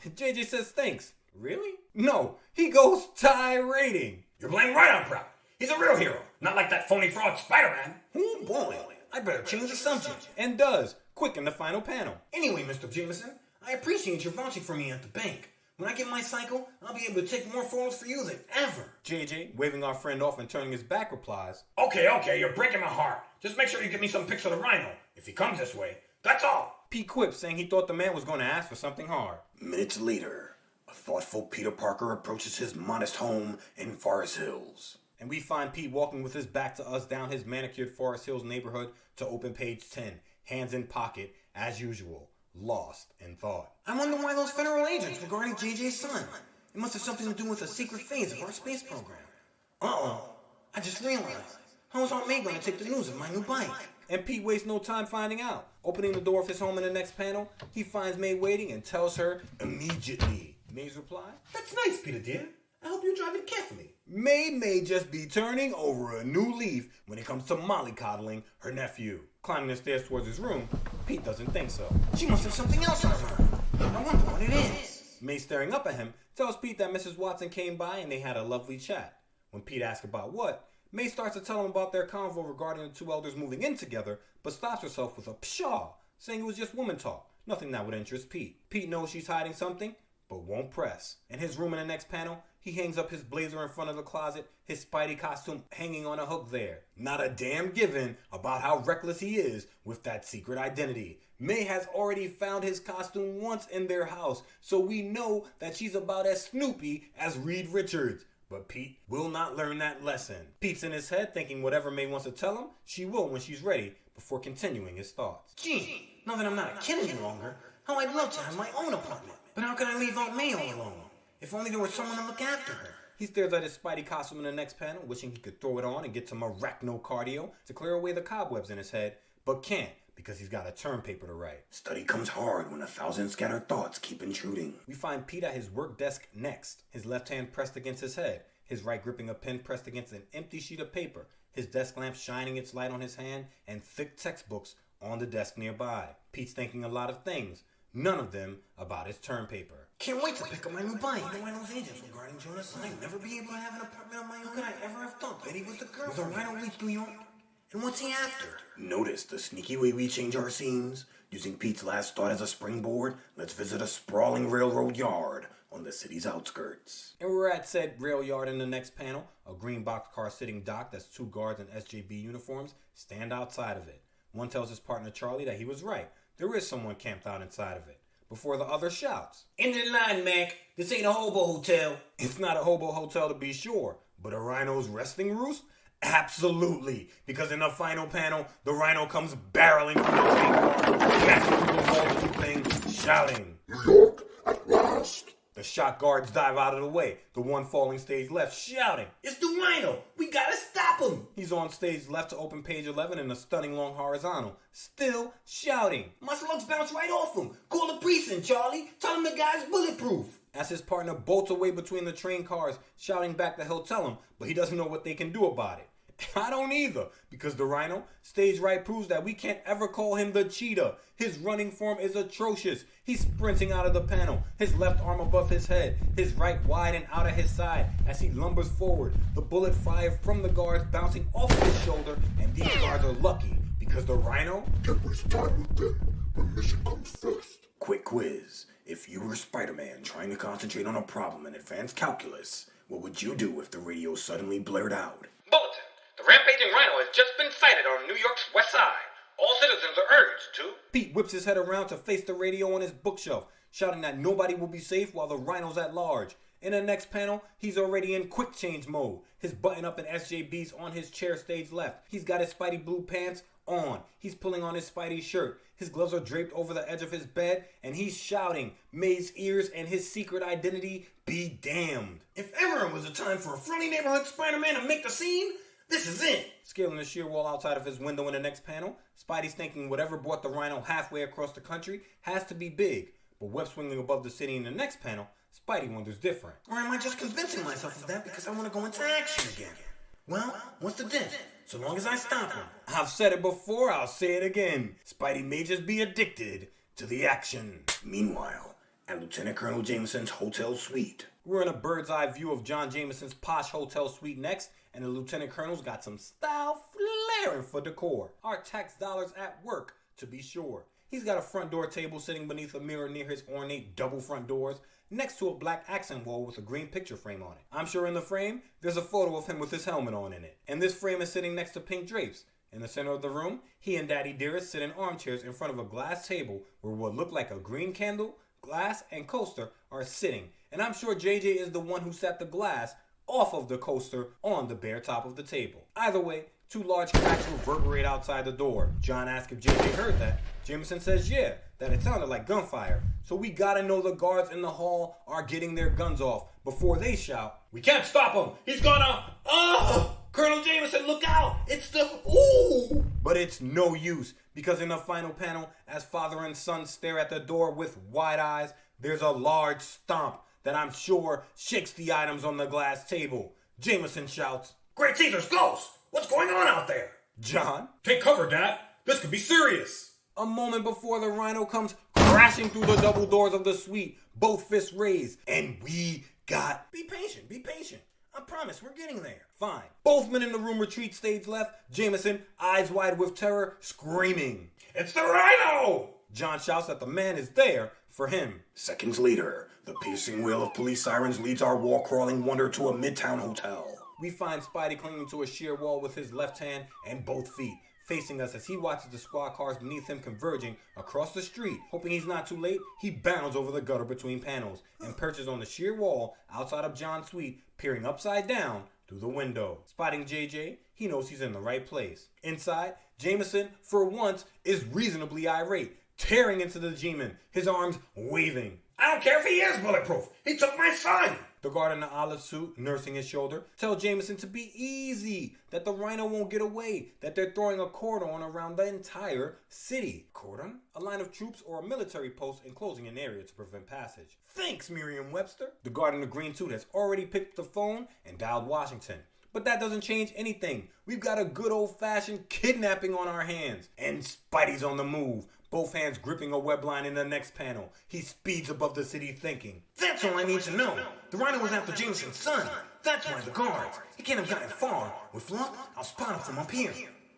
JJ says thanks. Really? No, he goes tirading. You're playing right on proud. He's a real hero, not like that phony fraud Spider-Man. Oh boy, I better change the subject. And does, quick in the final panel. Anyway, Mr. Jameson, I appreciate your vouching for me at the bank. When I get my cycle, I'll be able to take more photos for you than ever. JJ, waving our friend off and turning his back, replies, Okay, you're breaking my heart. Just make sure you get me some pics of the Rhino, if he comes this way. That's all. Pete quips, saying he thought the man was going to ask for something hard. Minutes later, a thoughtful Peter Parker approaches his modest home in Forest Hills. And we find Pete walking with his back to us down his manicured Forest Hills neighborhood to open page 10, hands in pocket, as usual, lost in thought. I wonder why those federal agents were guarding JJ's son. It must have something to do with a secret phase of our space program. Uh-oh, I just realized. How is Aunt May going to take the news of my new bike? And Pete wastes no time finding out. Opening the door of his home in the next panel, he finds May waiting and tells her immediately, May's reply. That's nice, Peter dear. I hope you drive it carefully. May just be turning over a new leaf when it comes to mollycoddling her nephew. Climbing the stairs towards his room, Pete doesn't think so. She must have something else on her mind. I wonder what it is. May, staring up at him, tells Pete that Mrs. Watson came by and they had a lovely chat. When Pete asks about what, May starts to tell him about their convo regarding the two elders moving in together, but stops herself with a pshaw, saying it was just woman talk, nothing that would interest Pete. Pete knows she's hiding something, but won't press. In his room in the next panel, he hangs up his blazer in front of the closet, his Spidey costume hanging on a hook there. Not a damn given about how reckless he is with that secret identity. May has already found his costume once in their house, so we know that she's about as snoopy as Reed Richards. But Pete will not learn that lesson. Pete's in his head thinking whatever May wants to tell him, she will when she's ready, before continuing his thoughts. Gee, now that I'm not a kid any longer, how I'd love to have my own apartment. But how can I leave Aunt May all alone? If only there was someone to look after her. He stares at his Spidey costume in the next panel, wishing he could throw it on and get some arachno-cardio to clear away the cobwebs in his head, but can't because he's got a term paper to write. Study comes hard when 1,000 scattered thoughts keep intruding. We find Pete at his work desk next, his left hand pressed against his head, his right gripping a pen pressed against an empty sheet of paper, his desk lamp shining its light on his hand, and thick textbooks on the desk nearby. Pete's thinking a lot of things, none of them about his term paper. Can't wait to pick up my new bike. The Rhino's agents regarding Jonas. I'd never be able to have an apartment on my own. How could I ever have thought Betty was the girl? Will the Rhino reach New York? And what's he after? Notice the sneaky way we change our scenes? Using Pete's last thought as a springboard, let's visit a sprawling railroad yard on the city's outskirts. And we're at said rail yard in the next panel. A green boxcar sitting docked as two guards in SJB uniforms stand outside of it. One tells his partner Charlie that he was right. There is someone camped out inside of it. Before the other shouts, "End of the line, Mac. This ain't a hobo hotel." It's not a hobo hotel to be sure, but a rhino's resting roost? Absolutely, because in the final panel, the rhino comes barreling from the train car, smashing through the wall of the thing, shouting, New York, at last. The shot guards dive out of the way, the one falling stage left, shouting, "It's the Rhino. We gotta stop him." He's on stage left to open page 11 in a stunning long horizontal, still shouting. "My slugs bounce right off him. Call the precinct, Charlie. Tell him the guy's bulletproof." As his partner bolts away between the train cars, shouting back that he'll tell him, but he doesn't know what they can do about it. I don't either, because the Rhino, stage right, proves that we can't ever call him the cheetah. His running form is atrocious. He's sprinting out of the panel, his left arm above his head, his right wide and out at his side as he lumbers forward. The bullet fire from the guards bouncing off of his shoulder, and these guards are lucky because the Rhino Can't waste time with them. My mission comes first. Quick quiz. If you were Spider-Man trying to concentrate on a problem in advanced calculus, what would you do if the radio suddenly blared out? Bulletin. The Rampaging Rhino has just been sighted on New York's west side. All citizens are urged to... Pete whips his head around to face the radio on his bookshelf, shouting that nobody will be safe while the Rhino's at large. In the next panel, he's already in quick change mode. His button up and SJB's on his chair stage left. He's got his Spidey blue pants on. He's pulling on his Spidey shirt. His gloves are draped over the edge of his bed, and he's shouting, May's ears and his secret identity be damned. If ever it was a time for a friendly neighborhood Spider-Man to make the scene, this is it. Scaling the sheer wall outside of his window in the next panel, Spidey's thinking whatever brought the Rhino halfway across the country has to be big. But web swinging above the city in the next panel, Spidey wonders different. Or am I just convincing myself of that because I want to go into action again? Well, what's the diff? So long as I stop him. I've said it before, I'll say it again. Spidey may just be addicted to the action. Meanwhile, at Lieutenant Colonel Jameson's hotel suite. We're in a bird's eye view of John Jameson's posh hotel suite next, and the Lieutenant Colonel's got some style flaring for decor. Our tax dollars at work, to be sure. He's got a front door table sitting beneath a mirror near his ornate double front doors, next to a black accent wall with a green picture frame on it. I'm sure in the frame, there's a photo of him with his helmet on in it. And this frame is sitting next to pink drapes. In the center of the room, he and Daddy Dearest sit in armchairs in front of a glass table where what look like a green candle, glass, and coaster are sitting. And I'm sure JJ is the one who sat the glass off of the coaster on the bare top of the table. Either way, two large cracks reverberate outside the door. John asks if JJ heard that. Jameson says yeah, that it sounded like gunfire. So we gotta know the guards in the hall are getting their guns off before they shout, We can't stop him! He's gonna... Colonel Jameson, look out! It's the... Ooh! But it's no use, because in the final panel, as father and son stare at the door with wide eyes, there's a large stomp that I'm sure shakes the items on the glass table. Jameson shouts, Great Caesar's ghost! What's going on out there? John. Take cover, Dad. This could be serious. A moment before the Rhino comes crashing through the double doors of the suite, both fists raised, and we got... Be patient. I promise we're getting there. Fine. Both men in the room retreat stage left. Jameson, eyes wide with terror, screaming. It's the Rhino! John shouts that the man is there for him. Seconds later, the piercing wail of police sirens leads our wall-crawling wonder to a midtown hotel. We find Spidey clinging to a sheer wall with his left hand and both feet, facing us as he watches the squad cars beneath him converging across the street. Hoping he's not too late, he bounds over the gutter between panels and perches on the sheer wall outside of John's suite, peering upside down through the window. Spotting JJ, he knows he's in the right place. Inside, Jameson, for once, is reasonably irate, tearing into the G-Man, his arms waving. I don't care if he is bulletproof. He took my son. The guard in the olive suit, nursing his shoulder, tells Jameson to be easy, that the Rhino won't get away, that they're throwing a cordon around the entire city. Cordon? A line of troops or a military post enclosing an area to prevent passage. Thanks, Merriam-Webster. The guard in the green suit has already picked up the phone and dialed Washington. But that doesn't change anything. We've got a good old-fashioned kidnapping on our hands. And Spidey's on the move, both hands gripping a web line in the next panel. He speeds above the city thinking. That's all I need to know. The Rhino was after Jameson's son. That's why the guards. He can't have gotten far. With luck, I'll spot him from up here.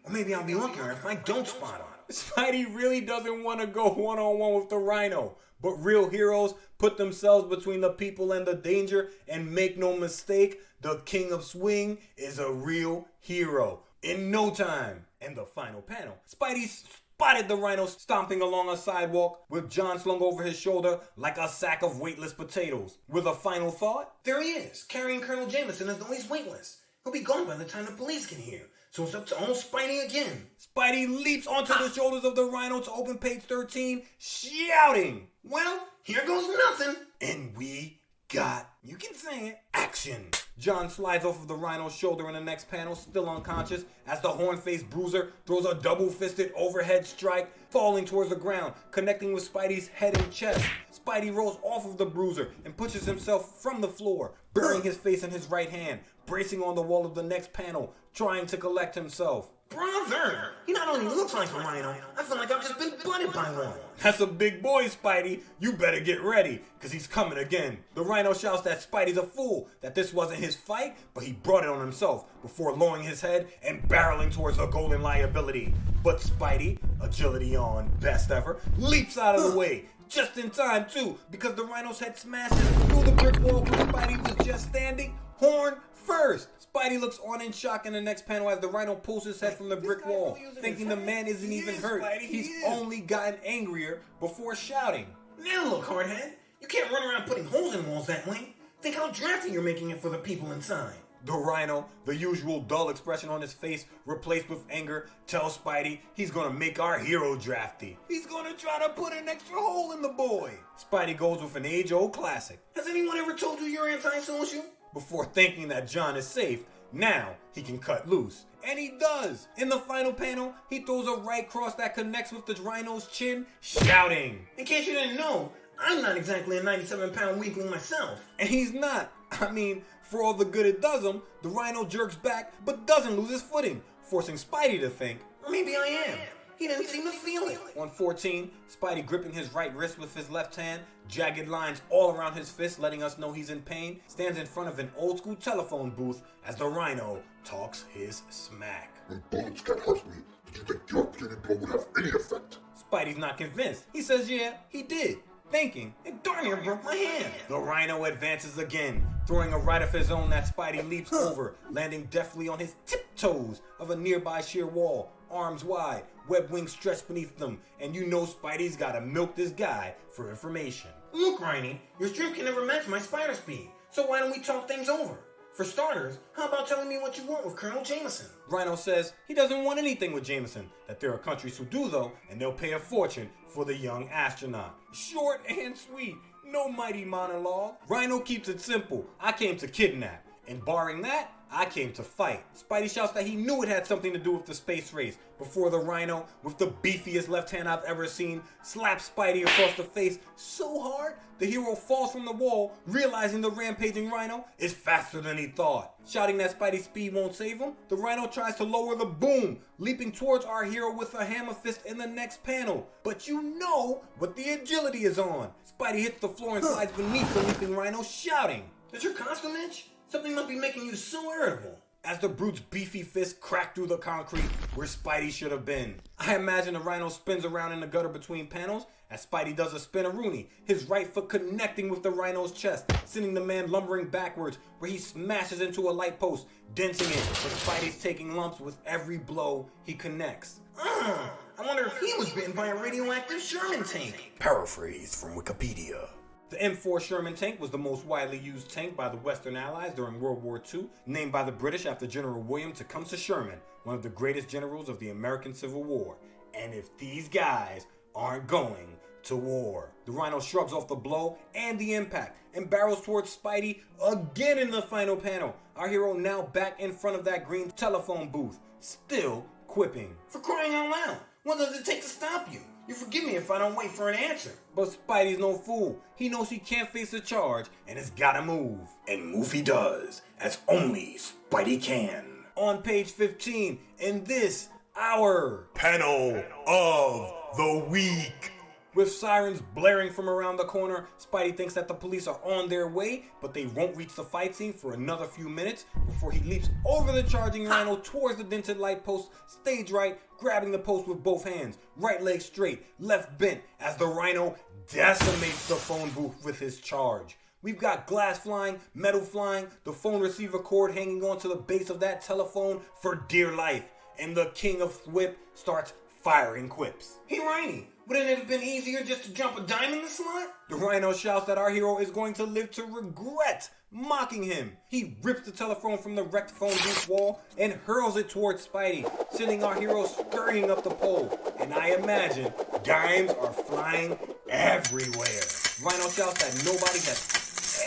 Or maybe I'll be luckier if I don't spot him. Spidey really doesn't want to go one-on-one with the Rhino. But real heroes put themselves between the people and the danger, and make no mistake, the King of Swing is a real hero. In no time. And the final panel, Spidey spotted the Rhino stomping along a sidewalk with John slung over his shoulder like a sack of weightless potatoes. With a final thought, there he is, carrying Colonel Jameson as though he's weightless. He'll be gone by the time the police can hear. So it's up to old Spidey again. Spidey leaps onto the shoulders of the Rhino to open page 13, shouting, well, here goes nothing. And we got, you can say it, action. John slides off of the Rhino's shoulder in the next panel, still unconscious, as the horn-faced bruiser throws a double-fisted overhead strike, falling towards the ground, connecting with Spidey's head and chest. Spidey rolls off of the bruiser and pushes himself from the floor, burying his face in his right hand, bracing on the wall of the next panel, trying to collect himself. Brother, he not only looks like a Rhino, I feel like I've just been butted by one. That's a big boy, Spidey. You better get ready, because he's coming again. The Rhino shouts that Spidey's a fool, that this wasn't his fight, but he brought it on himself before lowering his head and barreling towards the golden liability. But Spidey, agility on best ever, leaps out of the way. Just in time, too, because the Rhino's head smashes through the brick wall where Spidey was just standing, horn first. Spidey looks on in shock in the next panel as the Rhino pulls his head from the brick wall, thinking the man isn't even hurt. He's only gotten angrier before shouting. Now look, hardhead, you can't run around putting holes in walls that way. Think how drafty you're making it for the people inside. The Rhino, the usual dull expression on his face replaced with anger, tells Spidey he's gonna make our hero drafty. He's gonna try to put an extra hole in the boy. Spidey goes with an age-old classic. Has anyone ever told you you're antisocial? Before thinking that John is safe, now he can cut loose. And he does. In the final panel, he throws a right cross that connects with the Rhino's chin, shouting. In case you didn't know, I'm not exactly a 97-pound weakling myself. And he's not. I mean, for all the good it does him, the Rhino jerks back but doesn't lose his footing, forcing Spidey to think, maybe I am. He didn't seem to feel it. On 14, Spidey gripping his right wrist with his left hand, jagged lines all around his fist letting us know he's in pain, stands in front of an old school telephone booth as the Rhino talks his smack. When bullets can't hurt me, did you think your puny blow would have any effect? Spidey's not convinced. He says, yeah, he did. Thinking, it darn near broke my hand. The Rhino advances again, throwing a right of his own that Spidey leaps over, landing deftly on his tiptoes of a nearby sheer wall, arms wide, web wings stretched beneath them, and you know Spidey's gotta milk this guy for information. Look, Rhiney, your strength can never match my spider speed, so why don't we talk things over? For starters, how about telling me what you want with Colonel Jameson? Rhino says he doesn't want anything with Jameson, that there are countries who do though, and they'll pay a fortune for the young astronaut. Short and sweet, no mighty monologue. Rhino keeps it simple. I came to kidnap, and barring that, I came to fight. Spidey shouts that he knew it had something to do with the space race before the Rhino, with the beefiest left hand I've ever seen, slaps Spidey across the face so hard the hero falls from the wall, realizing the Rampaging Rhino is faster than he thought. Shouting that Spidey's speed won't save him, the Rhino tries to lower the boom, leaping towards our hero with a hammer fist in the next panel. But you know what the agility is on. Spidey hits the floor and slides beneath the leaping Rhino, shouting, Does your costume itch? Something must be making you so irritable. as the brute's beefy fist cracked through the concrete where Spidey should have been. I imagine the Rhino spins around in the gutter between panels as Spidey does a spin-a-rooney, his right foot connecting with the Rhino's chest, sending the man lumbering backwards where he smashes into a light post, denting it, but Spidey's taking lumps with every blow he connects. I wonder if he was bitten by a radioactive Sherman tank. Paraphrase from Wikipedia. The M4 Sherman tank was the most widely used tank by the Western Allies during World War II, named by the British after General William Tecumseh Sherman, one of the greatest generals of the American Civil War. And if these guys aren't going to war. The Rhino shrugs off the blow and the impact and barrels towards Spidey again in the final panel. Our hero now back in front of that green telephone booth, still quipping. For crying out loud, what does it take to stop you? You forgive me if I don't wait for an answer. But Spidey's no fool. He knows he can't face a charge and has gotta move. And move he does, as only Spidey can. On page 15, in this, our Panel of the week. With sirens blaring from around the corner, Spidey thinks that the police are on their way, but they won't reach the fight scene for another few minutes before he leaps over the charging Rhino towards the dented light post, stage right, grabbing the post with both hands, right leg straight, left bent, as the Rhino decimates the phone booth with his charge. We've got glass flying, metal flying, the phone receiver cord hanging onto the base of that telephone for dear life, and the King of Whip starts firing quips. Hey, Rhino, wouldn't it have been easier just to drop a dime in the slot? The Rhino shouts that our hero is going to live to regret, mocking him. He rips the telephone from the wrecked phone booth wall and hurls it towards Spidey, sending our hero scurrying up the pole. And I imagine dimes are flying everywhere. Rhino shouts that nobody has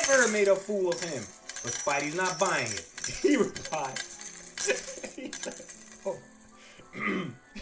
ever made a fool of him, but Spidey's not buying it. He replies.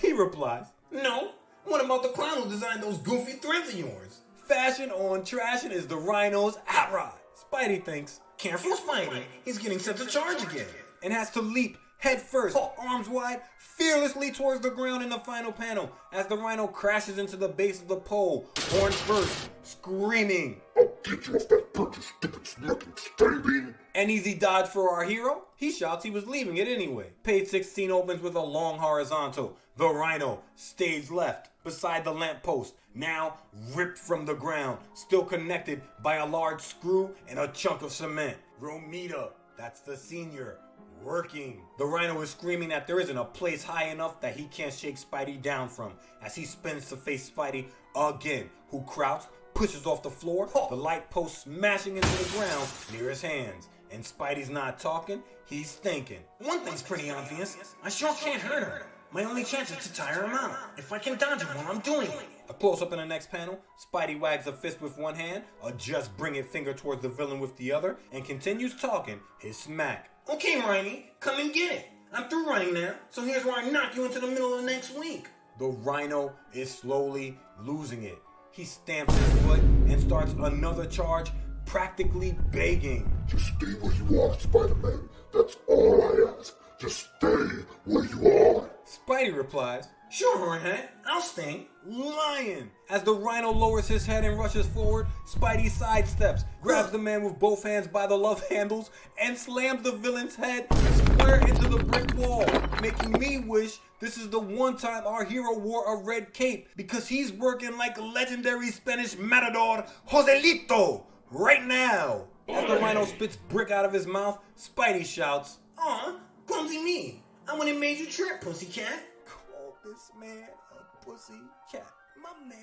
He replies, No. What about the clown who designed those goofy threads of yours? fashion on trashing is the Rhino's hot rod. Spidey thinks, Careful, Spidey. He's getting set to charge again. and has to leap head first, arms wide, fearlessly towards the ground in the final panel as the Rhino crashes into the base of the pole, horn first, screaming. I'll get you off that perch, you stupid smirking staybean. An easy dodge for our hero? He shouts he was leaving it anyway. Page 16 opens with a long horizontal. The Rhino, stage left, beside the lamppost, now ripped from the ground, still connected by a large screw and a chunk of cement. Romita, that's the senior, working. The Rhino is screaming that there isn't a place high enough that he can't shake Spidey down from as he spins to face Spidey again, who crouched, pushes off the floor, the light post smashing into the ground near his hands. And Spidey's not talking, he's thinking. One thing's pretty obvious. I sure can't hurt her. My only chance is to tire him out. If I can dodge him while I'm doing it. A close-up in the next panel, Spidey wags a fist with one hand, a just bring it finger towards the villain with the other, and continues talking his smack. Okay, Rhino, come and get it. I'm through running now, so here's where I knock you into the middle of next week. The Rhino is slowly losing it. He stamps his foot and starts another charge, practically begging. Just stay where you are, Spider-Man. That's all I ask. Just stay where you are. Spidey replies, Sure, Hornhead, I'll stay. lying. As the Rhino lowers his head and rushes forward, Spidey sidesteps, grabs the man with both hands by the love handles, and slams the villain's head square into the brick wall, making me wish this is the one time our hero wore a red cape, because he's working like legendary Spanish matador Joselito right now. As the Rhino spits brick out of his mouth, Spidey shouts, Aw, clumsy me. I wouldn't have made you trip, pussycat. call this man a pussy cat. My man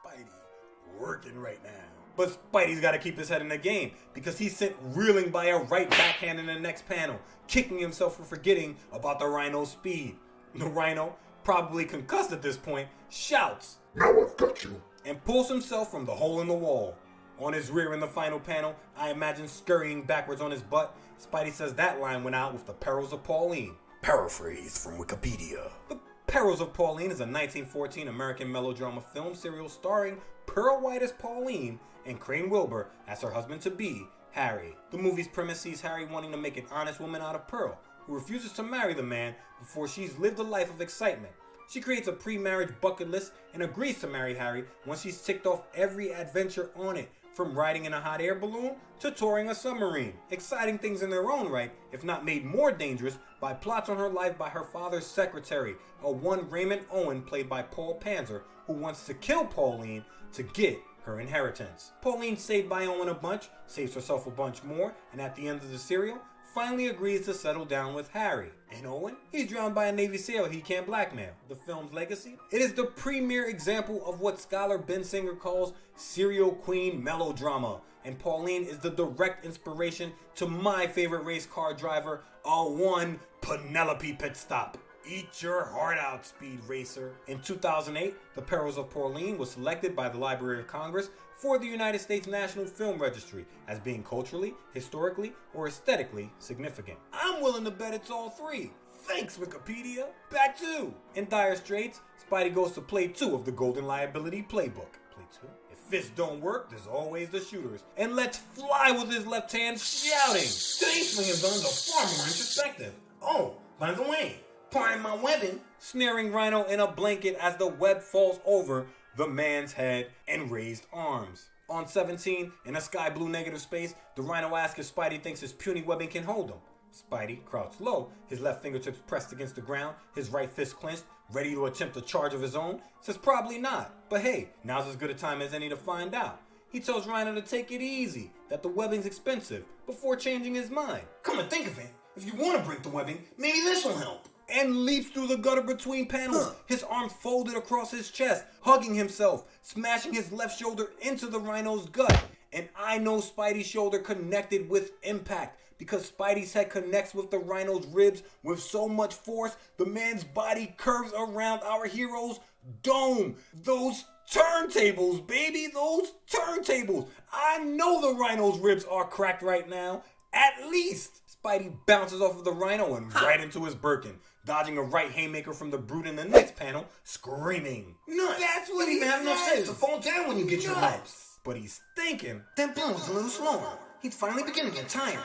Spidey working right now. But Spidey's got to keep his head in the game because he's sent reeling by a right backhand in the next panel, kicking himself for forgetting about the Rhino's speed. The Rhino, probably concussed at this point, shouts Now I've got you. and pulls himself from the hole in the wall. On his rear in the final panel, I imagine scurrying backwards on his butt. Spidey says that line went out with The Perils of Pauline. Paraphrase from Wikipedia. The Perils of Pauline is a 1914 American melodrama film serial starring Pearl White as Pauline and Crane Wilbur as her husband-to-be, Harry. The movie's premise sees Harry wanting to make an honest woman out of Pearl, who refuses to marry the man before she's lived a life of excitement. She creates a pre-marriage bucket list and agrees to marry Harry once she's ticked off every adventure on it, from riding in a hot air balloon to touring a submarine. Exciting things in their own right, if not made more dangerous by plots on her life by her father's secretary, a one Raymond Owen played by Paul Panzer, who wants to kill Pauline to get her inheritance. Pauline, saved by Owen a bunch, saves herself a bunch more, and at the end of the serial, finally agrees to settle down with Harry. And Owen? He's drowned by a Navy SEAL he can't blackmail. The film's legacy? It is the premier example of what scholar Ben Singer calls serial queen melodrama. And Pauline is the direct inspiration to my favorite race car driver, a one Penelope Pitstop. Eat your heart out, Speed Racer. In 2008, The Perils of Pauline was selected by the Library of Congress for the United States National Film Registry as being culturally, historically, or aesthetically significant. I'm willing to bet it's all three. Thanks, Wikipedia. Back to In Dire Straits, Spidey goes to play 2 of the Golden Liability Playbook. Play 2? If fists don't work, there's always the shooters. And let's fly with his left hand, shouting. Today's swinging guns are far more introspective. Oh, by the way, pardon my webbing. Snaring Rhino in a blanket as the web falls over the man's head and raised arms. On 17, in a sky blue negative space, the Rhino asks if Spidey thinks his puny webbing can hold him. Spidey, crouched low, his left fingertips pressed against the ground, his right fist clenched, ready to attempt a charge of his own, says probably not. But hey, now's as good a time as any to find out. He tells Rhino to take it easy, that the webbing's expensive, before changing his mind. Come to think of it, if you want to break the webbing, maybe this will help. And leaps through the gutter between panels, his arms folded across his chest, hugging himself, smashing his left shoulder into the Rhino's gut. And I know Spidey's shoulder connected with impact, because Spidey's head connects with the Rhino's ribs with so much force, the man's body curves around our hero's dome. Those turntables, baby, those turntables. I know the Rhino's ribs are cracked right now. At least. Spidey bounces off of the Rhino and right into his Birkin, dodging a right haymaker from the Brute in the next panel, screaming. Nuts! That's what he he have enough sense says. to fall down when you get your lips. But he's thinking. That blow was a little slower. He'd finally begin to get tired.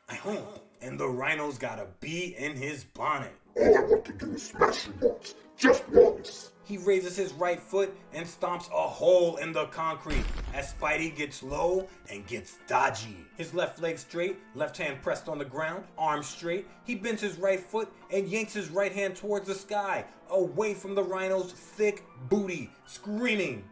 I hope. And the Rhino's got a bee in his bonnet. All I want to do is smash you once. Just once. He raises his right foot and stomps a hole in the concrete as Spidey gets low and gets dodgy. His left leg straight, left hand pressed on the ground, arms straight. He bends his right foot and yanks his right hand towards the sky, away from the Rhino's thick booty, screaming.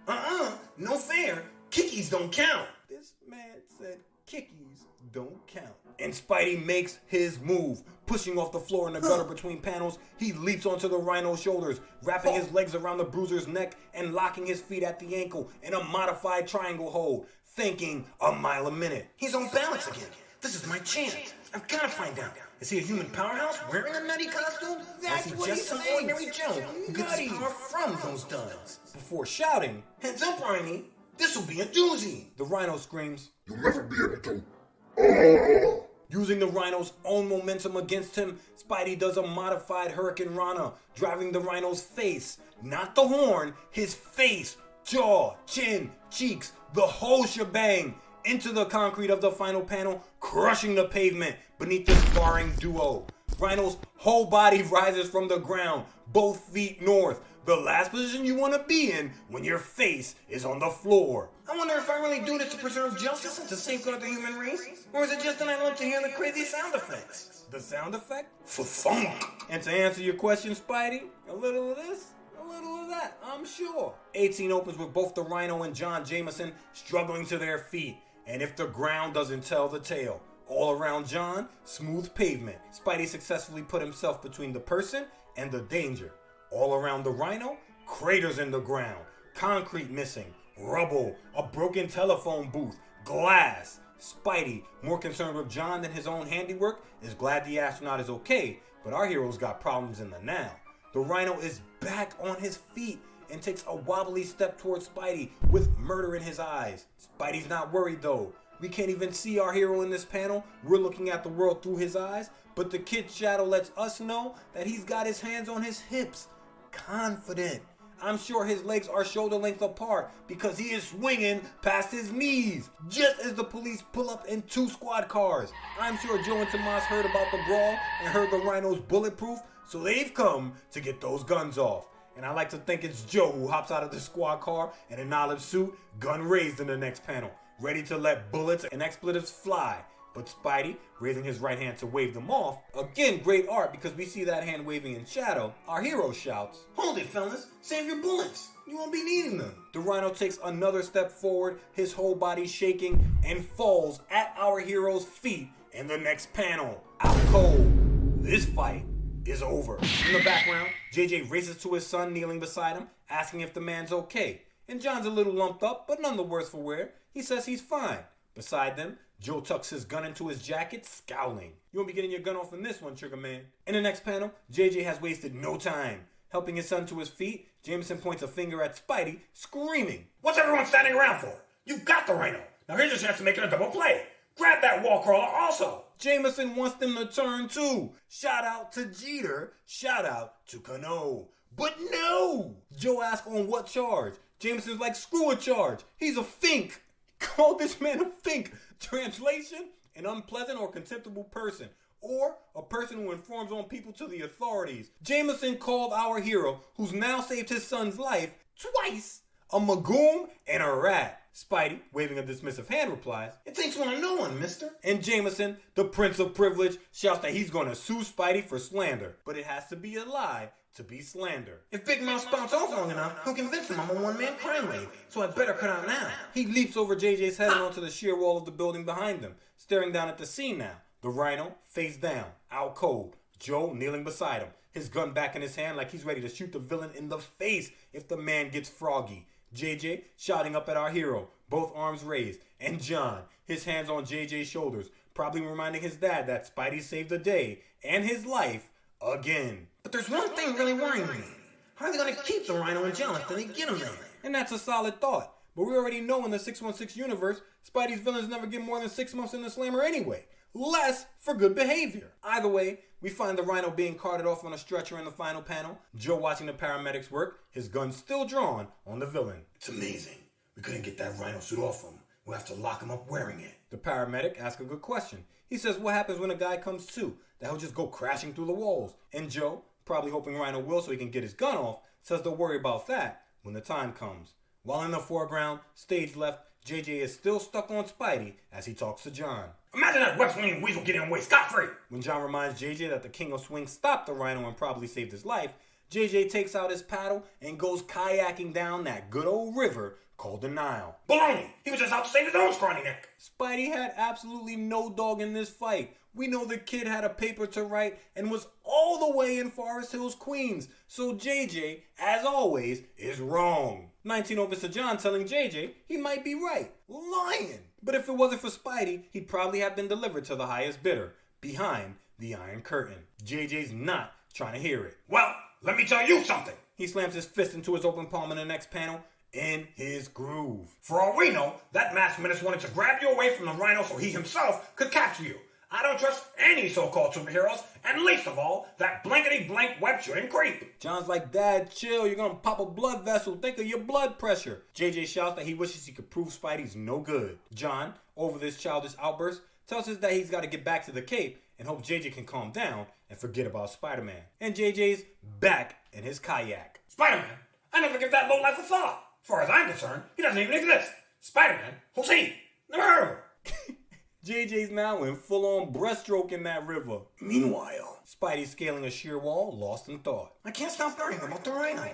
No fair. Kickies don't count. This man said kickies don't count. And Spidey makes his move. Pushing off the floor in the gutter between panels, he leaps onto the Rhino's shoulders, wrapping his legs around the Bruiser's neck and locking his feet at the ankle in a modified triangle hold, thinking a mile a minute. He's on balance again. This is my chance. I've got to find out. Is he a human powerhouse wearing a nutty costume? That's or is he what just he some thinks. ordinary Joe who gets his power from those duds? Before shouting, Heads up, Rhino. This will be a doozy. the Rhino screams, You'll never be able to. Using the Rhino's own momentum against him, Spidey does a modified Hurricane Rana, driving the Rhino's face, not the horn, his face, jaw, chin, cheeks, the whole shebang, into the concrete of the final panel, crushing the pavement beneath the sparring duo. Rhino's whole body rises from the ground, both feet north, the last position you want to be in when your face is on the floor. I wonder if I really do this to preserve justice and to safeguard the human race? Or is it just that I love to hear the crazy sound effects? The sound effect? Fa-funk! And to answer your question, Spidey, a little of this, a little of that, I'm sure. 18 opens with both the Rhino and John Jameson struggling to their feet. And if the ground doesn't tell the tale, all around John, smooth pavement. Spidey successfully put himself between the person and the danger. All around the Rhino, craters in the ground, concrete missing, rubble, a broken telephone booth, glass. Spidey, more concerned with John than his own handiwork, is glad the astronaut is okay, but our hero's got problems in the now. The Rhino is back on his feet, and takes a wobbly step towards Spidey with murder in his eyes. Spidey's not worried though. We can't even see our hero in this panel. We're looking at the world through his eyes, but the kid's shadow lets us know that he's got his hands on his hips. Confident. I'm sure his legs are shoulder length apart because he is swinging past his knees just as the police pull up in 2 squad cars. I'm sure Joe and Tomas heard about the brawl and heard the Rhino's bulletproof, so they've come to get those guns off. And I like to think it's Joe who hops out of the squad car in an olive suit, gun raised in the next panel, ready to let bullets and expletives fly. But Spidey, raising his right hand to wave them off, again great art because we see that hand waving in shadow, our hero shouts, Hold it, fellas. Save your bullets. You won't be needing them. The Rhino takes another step forward, his whole body shaking, and falls at our hero's feet in the next panel. Out cold. This fight is over. In the background, JJ races to his son kneeling beside him, asking if the man's okay. And John's a little lumped up, but none the worse for wear. He says he's fine. Beside them, Joe tucks his gun into his jacket, scowling. You won't be getting your gun off in this one, Trigger Man. In the next panel, JJ has wasted no time. Helping his son to his feet, Jameson points a finger at Spidey, screaming. What's everyone standing around for? You've got the Rhino. Now here's your chance to make it a double play. Grab that wall crawler also. Jameson wants them to turn too. Shout out to Jeter. Shout out to Cano. But no! Joe asks on what charge. Jameson's like, screw a charge. He's a fink. Called this man a fink. Translation, an unpleasant or contemptible person, or a person who informs on people to the authorities. Jameson called our hero, who's now saved his son's life twice, a magoon and a rat. Spidey, waving a dismissive hand, replies, It takes one to know one, mister. and Jameson, the Prince of Privilege, shouts that he's gonna sue Spidey for slander, but it has to be a lie to be slander. If Big Mouth spouts off long enough, he'll convince him I'm a one-man crime wave, so I better cut out now. He leaps over JJ's head and onto the sheer wall of the building behind them, staring down at the scene now. The Rhino, face down, out cold. Joe kneeling beside him, his gun back in his hand like he's ready to shoot the villain in the face if the man gets froggy. JJ shouting up at our hero, both arms raised. And John, his hands on JJ's shoulders, probably reminding his dad that Spidey saved the day and his life again. But there's one thing really worrying me. How are they going to keep the Rhino in jail after they get him there? And that's a solid thought. But we already know in the 616 universe, Spidey's villains never get more than 6 months in the slammer anyway. Less for good behavior. Either way, we find the Rhino being carted off on a stretcher in the final panel, Joe watching the paramedics work, his gun still drawn on the villain. It's amazing. We couldn't get that Rhino suit off him. We'll have to lock him up wearing it. The paramedic asks a good question. He says what happens when a guy comes to, that he'll just go crashing through the walls. And Joe, probably hoping Rhino will so he can get his gun off, says they'll worry about that when the time comes. While in the foreground, stage left, JJ is still stuck on Spidey as he talks to John. Imagine that web-swinging weasel getting away scot-free. When John reminds JJ that the King of Swing stopped the Rhino and probably saved his life, JJ takes out his paddle and goes kayaking down that good old river called the Nile. Baloney! He was just out to save his own scrawny neck. Spidey had absolutely no dog in this fight. We know the kid had a paper to write and was all the way in Forest Hills, Queens. So JJ, as always, is wrong. 19 over to John telling JJ he might be right. Lying. But if it wasn't for Spidey, he'd probably have been delivered to the highest bidder, behind the Iron Curtain. JJ's not trying to hear it. Well, let me tell you something. He slams his fist into his open palm in the next panel, in his groove. For all we know, that masked menace wanted to grab you away from the Rhino so he himself could capture you. I don't trust any so-called superheroes, and least of all, that blankety-blank web-chewing creep. John's like, Dad, chill, you're gonna pop a blood vessel, think of your blood pressure. JJ shouts that he wishes he could prove Spidey's no good. John, over this childish outburst, tells us that he's gotta get back to the Cape and hope JJ can calm down and forget about Spider-Man. And JJ's back in his kayak. Spider-Man? I never give that lowlife a thought. As far as I'm concerned, he doesn't even exist. Spider-Man? Who's he? Never heard of him. JJ's now in full-on breaststroke in that river. Meanwhile, Spidey scaling a sheer wall, lost in thought. I can't stop worrying about the Rhino.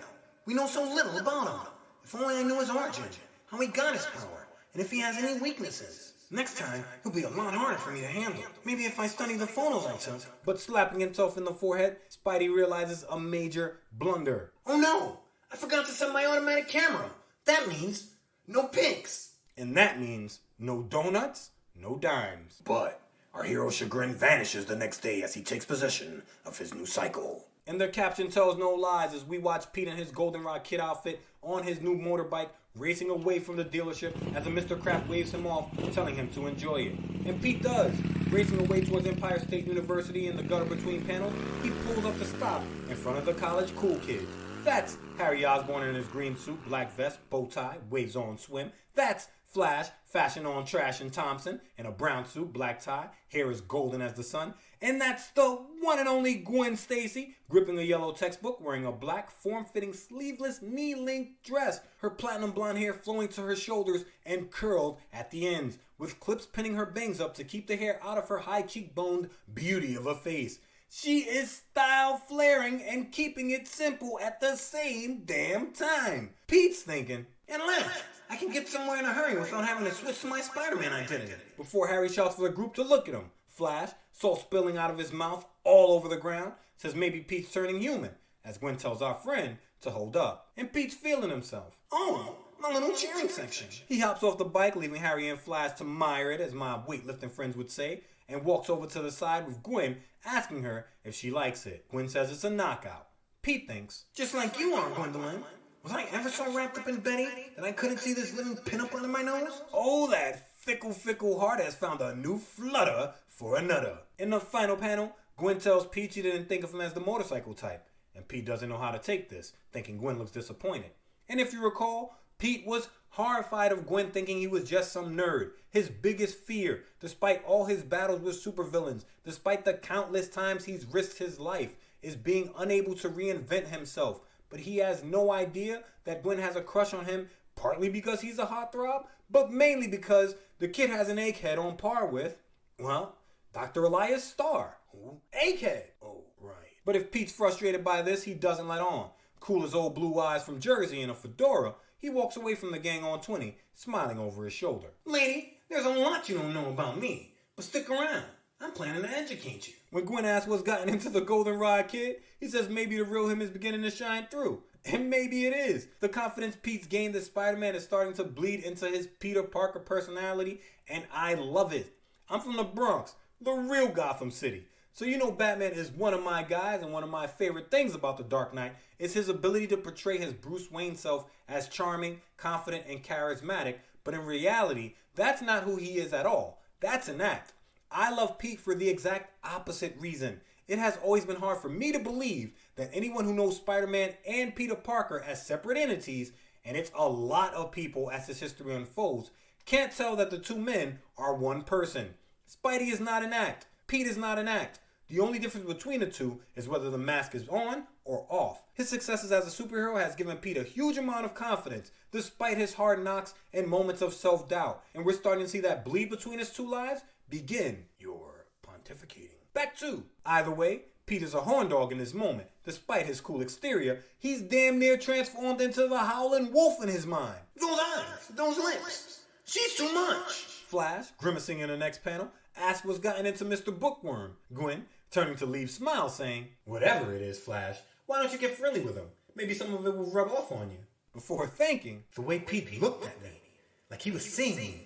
We know so little about him. If only I knew his origin, how he got his power, and if he has any weaknesses. Next time, he'll be a lot harder for me to handle. Maybe if I study the photos I took. But slapping himself in the forehead, Spidey realizes a major blunder. Oh no! I forgot to set my automatic camera. That means no pics. And that means no donuts, no dimes. But our hero's chagrin vanishes the next day as he takes possession of his new cycle. And their caption tells no lies as we watch Pete in his Goldenrod Kid outfit on his new motorbike racing away from the dealership as a Mr. Kraft waves him off, telling him to enjoy it. And Pete does. Racing away towards Empire State University in the gutter between panels, he pulls up to stop in front of the college cool kids. That's Harry Osborn in his green suit, black vest, bow tie, waves on swim. That's Flash, fashion on Trash and Thompson, in a brown suit, black tie, hair is golden as the sun. And that's the one and only Gwen Stacy, gripping a yellow textbook, wearing a black, form-fitting, sleeveless, knee-length dress, her platinum blonde hair flowing to her shoulders and curled at the ends, with clips pinning her bangs up to keep the hair out of her high cheekboned beauty of a face. She is style flaring and keeping it simple at the same damn time. Pete's thinking, And last, I can get somewhere in a hurry without having to switch to my Spider-Man identity. before Harry shouts for the group to look at him. Flash, salt spilling out of his mouth all over the ground, says maybe Pete's turning human, as Gwen tells our friend to hold up. And Pete's feeling himself. Oh, my little cheering section. He hops off the bike, leaving Harry and Flash to mire it, as my weightlifting friends would say, and walks over to the side with Gwen, asking her if she likes it. Gwen says it's a knockout. Pete thinks, Just like you are, Gwendolyn. Was I ever so wrapped up in Betty that I couldn't see this living pinup under my nose? oh, that fickle heart has found a new flutter for a nutter. In the final panel, Gwen tells Pete she didn't think of him as the motorcycle type, and Pete doesn't know how to take this, thinking Gwen looks disappointed. And if you recall, Pete was horrified of Gwen thinking he was just some nerd. His biggest fear, despite all his battles with supervillains, despite the countless times he's risked his life, is being unable to reinvent himself. But he has no idea that Gwen has a crush on him, partly because he's a heartthrob, but mainly because the kid has an egghead on par with, well, Dr. Elias Starr. Who? Egghead. Oh, right. But if Pete's frustrated by this, he doesn't let on. Cool as old Blue Eyes from Jersey in a fedora, he walks away from the gang on 20, smiling over his shoulder. Lady, there's a lot you don't know about me, but stick around. I'm planning to educate you. When Gwen asks what's gotten into the Goldenrod Kid, he says maybe the real him is beginning to shine through. And maybe it is. The confidence Pete's gained as Spider-Man is starting to bleed into his Peter Parker personality, and I love it. I'm from the Bronx, the real Gotham City. So you know Batman is one of my guys, and one of my favorite things about The Dark Knight is his ability to portray his Bruce Wayne self as charming, confident, and charismatic, but in reality, that's not who he is at all. That's an act. I love Pete for the exact opposite reason. It has always been hard for me to believe that anyone who knows Spider-Man and Peter Parker as separate entities, and it's a lot of people as his history unfolds, can't tell that the two men are one person. Spidey is not an act. Pete is not an act. The only difference between the two is whether the mask is on or off. His successes as a superhero has given Pete a huge amount of confidence, despite his hard knocks and moments of self-doubt. And we're starting to see that bleed between his two lives begin. You're pontificating. Back to. Either way, Pete is a horn dog in this moment. Despite his cool exterior, he's damn near transformed into the howling wolf in his mind. Those eyes, those lips. She's too much. Flash, grimacing in the next panel, asks what's gotten into Mr. Bookworm. Gwen, turning to leave smile, saying, Whatever it is, Flash, why don't you get friendly with him? Maybe some of it will rub off on you. Before thinking, The way Pete looked at me, like he was seeing me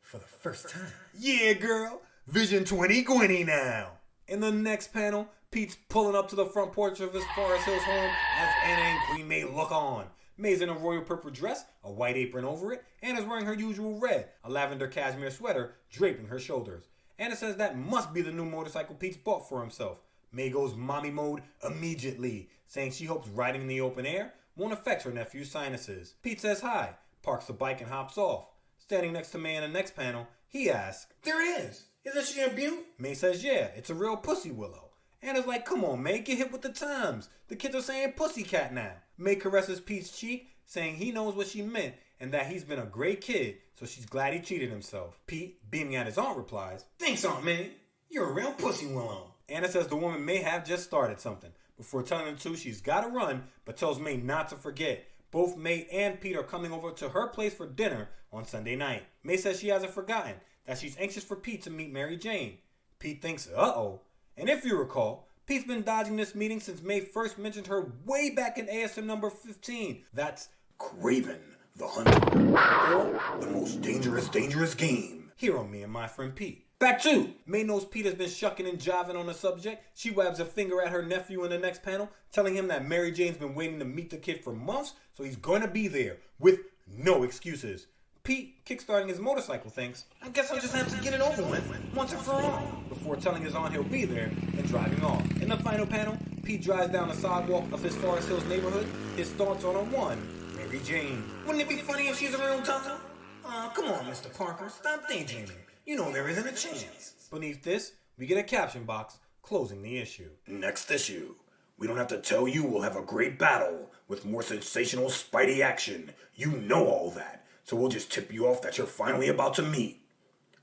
for the first time. yeah, girl, Vision 20 Gwenny now. In the next panel, Pete's pulling up to the front porch of his Forest Hills home as Anna and Queen May look on. May's in a royal purple dress, a white apron over it, and is wearing her usual red, a lavender cashmere sweater draping her shoulders. Anna says that must be the new motorcycle Pete's bought for himself. May goes mommy mode immediately, saying she hopes riding in the open air won't affect her nephew's sinuses. Pete says hi, parks the bike and hops off. Standing next to May in the next panel, he asks, There it is. Isn't she a beaut? May says yeah, it's a real pussy willow. Anna's like, come on May, get hip with the times. The kids are saying pussycat now. May caresses Pete's cheek, saying he knows what she meant and that he's been a great kid, so she's glad he cheated himself. Pete, beaming at his aunt, replies, Thanks, Aunt May. You're a real pussy willow. Anna says the woman may have just started something. Before telling the two she's gotta run, but tells May not to forget. Both May and Pete are coming over to her place for dinner on Sunday night. May says she hasn't forgotten, that she's anxious for Pete to meet Mary Jane. Pete thinks, uh-oh. And if you recall, Pete's been dodging this meeting since May first mentioned her way back in ASM number 15. That's Craven the Hunter, or the most dangerous game. here on Me and My Friend Pete. Back 2. May-Nose Pete has been shucking and jiving on the subject. She wabs a finger at her nephew in the next panel, telling him that Mary Jane's been waiting to meet the kid for months, so he's going to be there with no excuses. Pete, kickstarting his motorcycle, thinks, I guess I'll just have to get it over with, once and for all. Before telling his aunt he'll be there and driving off. In the final panel, Pete drives down the sidewalk of his Forest Hills neighborhood, his thoughts on a one, Mary Jane. Wouldn't it be funny if she's a real Tonto? Come on, Mr. Parker, stop daydreaming. You know there isn't a chance. Beneath this, we get a caption box closing the issue. Next issue. We don't have to tell you we'll have a great battle with more sensational Spidey action. You know all that. So we'll just tip you off that you're finally about to meet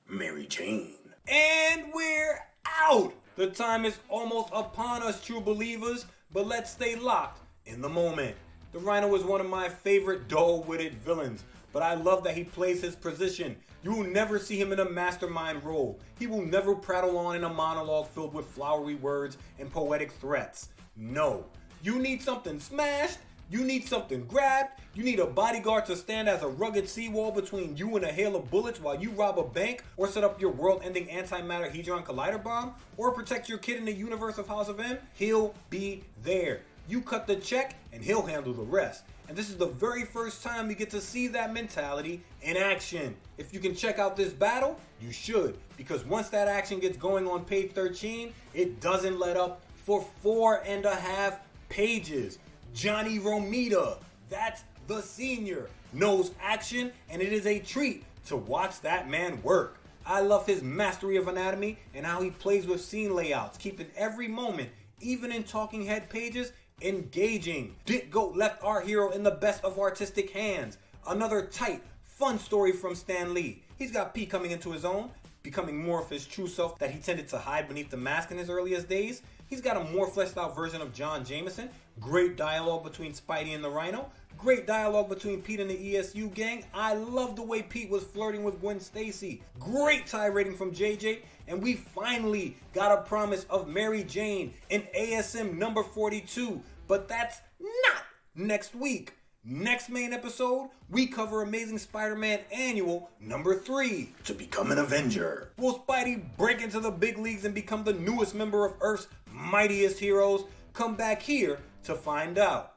Mary Jane. And we're out! The time is almost upon us, true believers, but let's stay locked in the moment. The Rhino is one of my favorite dull-witted villains, but I love that he plays his position. You will never see him in a mastermind role. He will never prattle on in a monologue filled with flowery words and poetic threats. No. You need something smashed, you need something grabbed, you need a bodyguard to stand as a rugged seawall between you and a hail of bullets while you rob a bank, or set up your world-ending antimatter Hedron Collider bomb, or protect your kid in the universe of House of M. He'll be there. You cut the check and he'll handle the rest. And this is the very first time we get to see that mentality in action. If you can check out this battle, you should. Because once that action gets going on page 13, it doesn't let up for 4.5 pages. Johnny Romita, that's the senior, knows action, and it is a treat to watch that man work. I love his mastery of anatomy and how he plays with scene layouts, keeping every moment, even in talking head pages, engaging. Dick Goat left our hero in the best of artistic hands. Another tight, fun story from Stan Lee. He's got Pete coming into his own, becoming more of his true self that he tended to hide beneath the mask in his earliest days. He's got a more fleshed out version of John Jameson. Great dialogue between Spidey and the Rhino. Great dialogue between Pete and the ESU gang. I love the way Pete was flirting with Gwen Stacy. Great tie rating from JJ. And we finally got a promise of Mary Jane in ASM number 42. But that's not next week. Next main episode, we cover Amazing Spider-Man Annual number 3. To become an Avenger. Will Spidey break into the big leagues and become the newest member of Earth's mightiest heroes? Come back here to find out.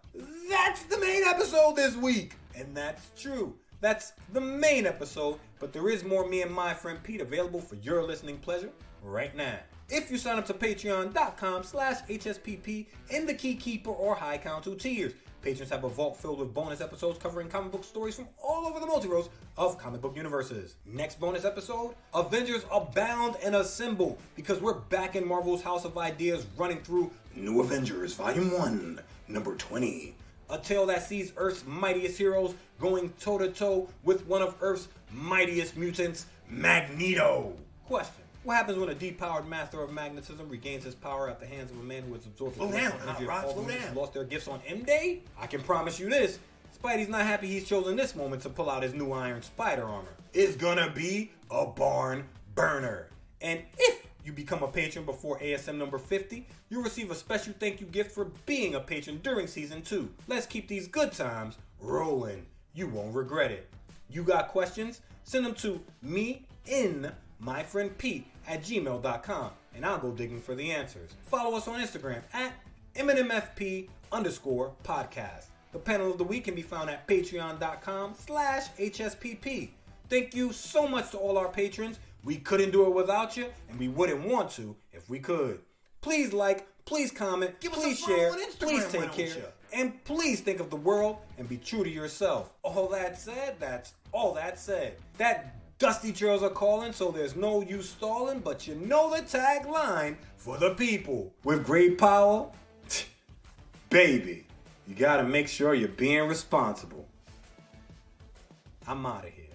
That's the main episode this week. And that's true. That's the main episode, but there is more Me and My Friend Pete available for your listening pleasure right now. If you sign up to patreon.com/HSPP in the Key Keeper or High Council tiers, patrons have a vault filled with bonus episodes covering comic book stories from all over the multiverse of comic book universes. Next bonus episode, Avengers Abound and Assemble, because we're back in Marvel's House of Ideas running through New Avengers Volume 1, number 20. A tale that sees Earth's mightiest heroes going toe-to-toe with one of Earth's mightiest mutants, Magneto. Question. What happens when a depowered master of magnetism regains his power at the hands of a man who has absorbed Slow down, Rod, slow down. Lost their gifts on M-Day? I can promise you this. Spidey's not happy he's chosen this moment to pull out his new Iron Spider armor. It's gonna be a barn burner. And if you become a patron before ASM number 50, you'll receive a special thank you gift for being a patron during season 2. Let's keep these good times rolling. You won't regret it. You got questions? Send them to meinmyfriendpete@gmail.com and I'll go digging for the answers. Follow us on Instagram at MNMFP_podcast. The panel of the week can be found at patreon.com/HSPP. Thank you so much to all our patrons. We couldn't do it without you, and we wouldn't want to if we could. Please like, please comment, please share, please take care, and please think of the world and be true to yourself. All that said, that's all that said. That dusty trails are calling, so there's no use stalling, but you know the tagline for the people. With great power, baby, you gotta make sure you're being responsible. I'm out of here.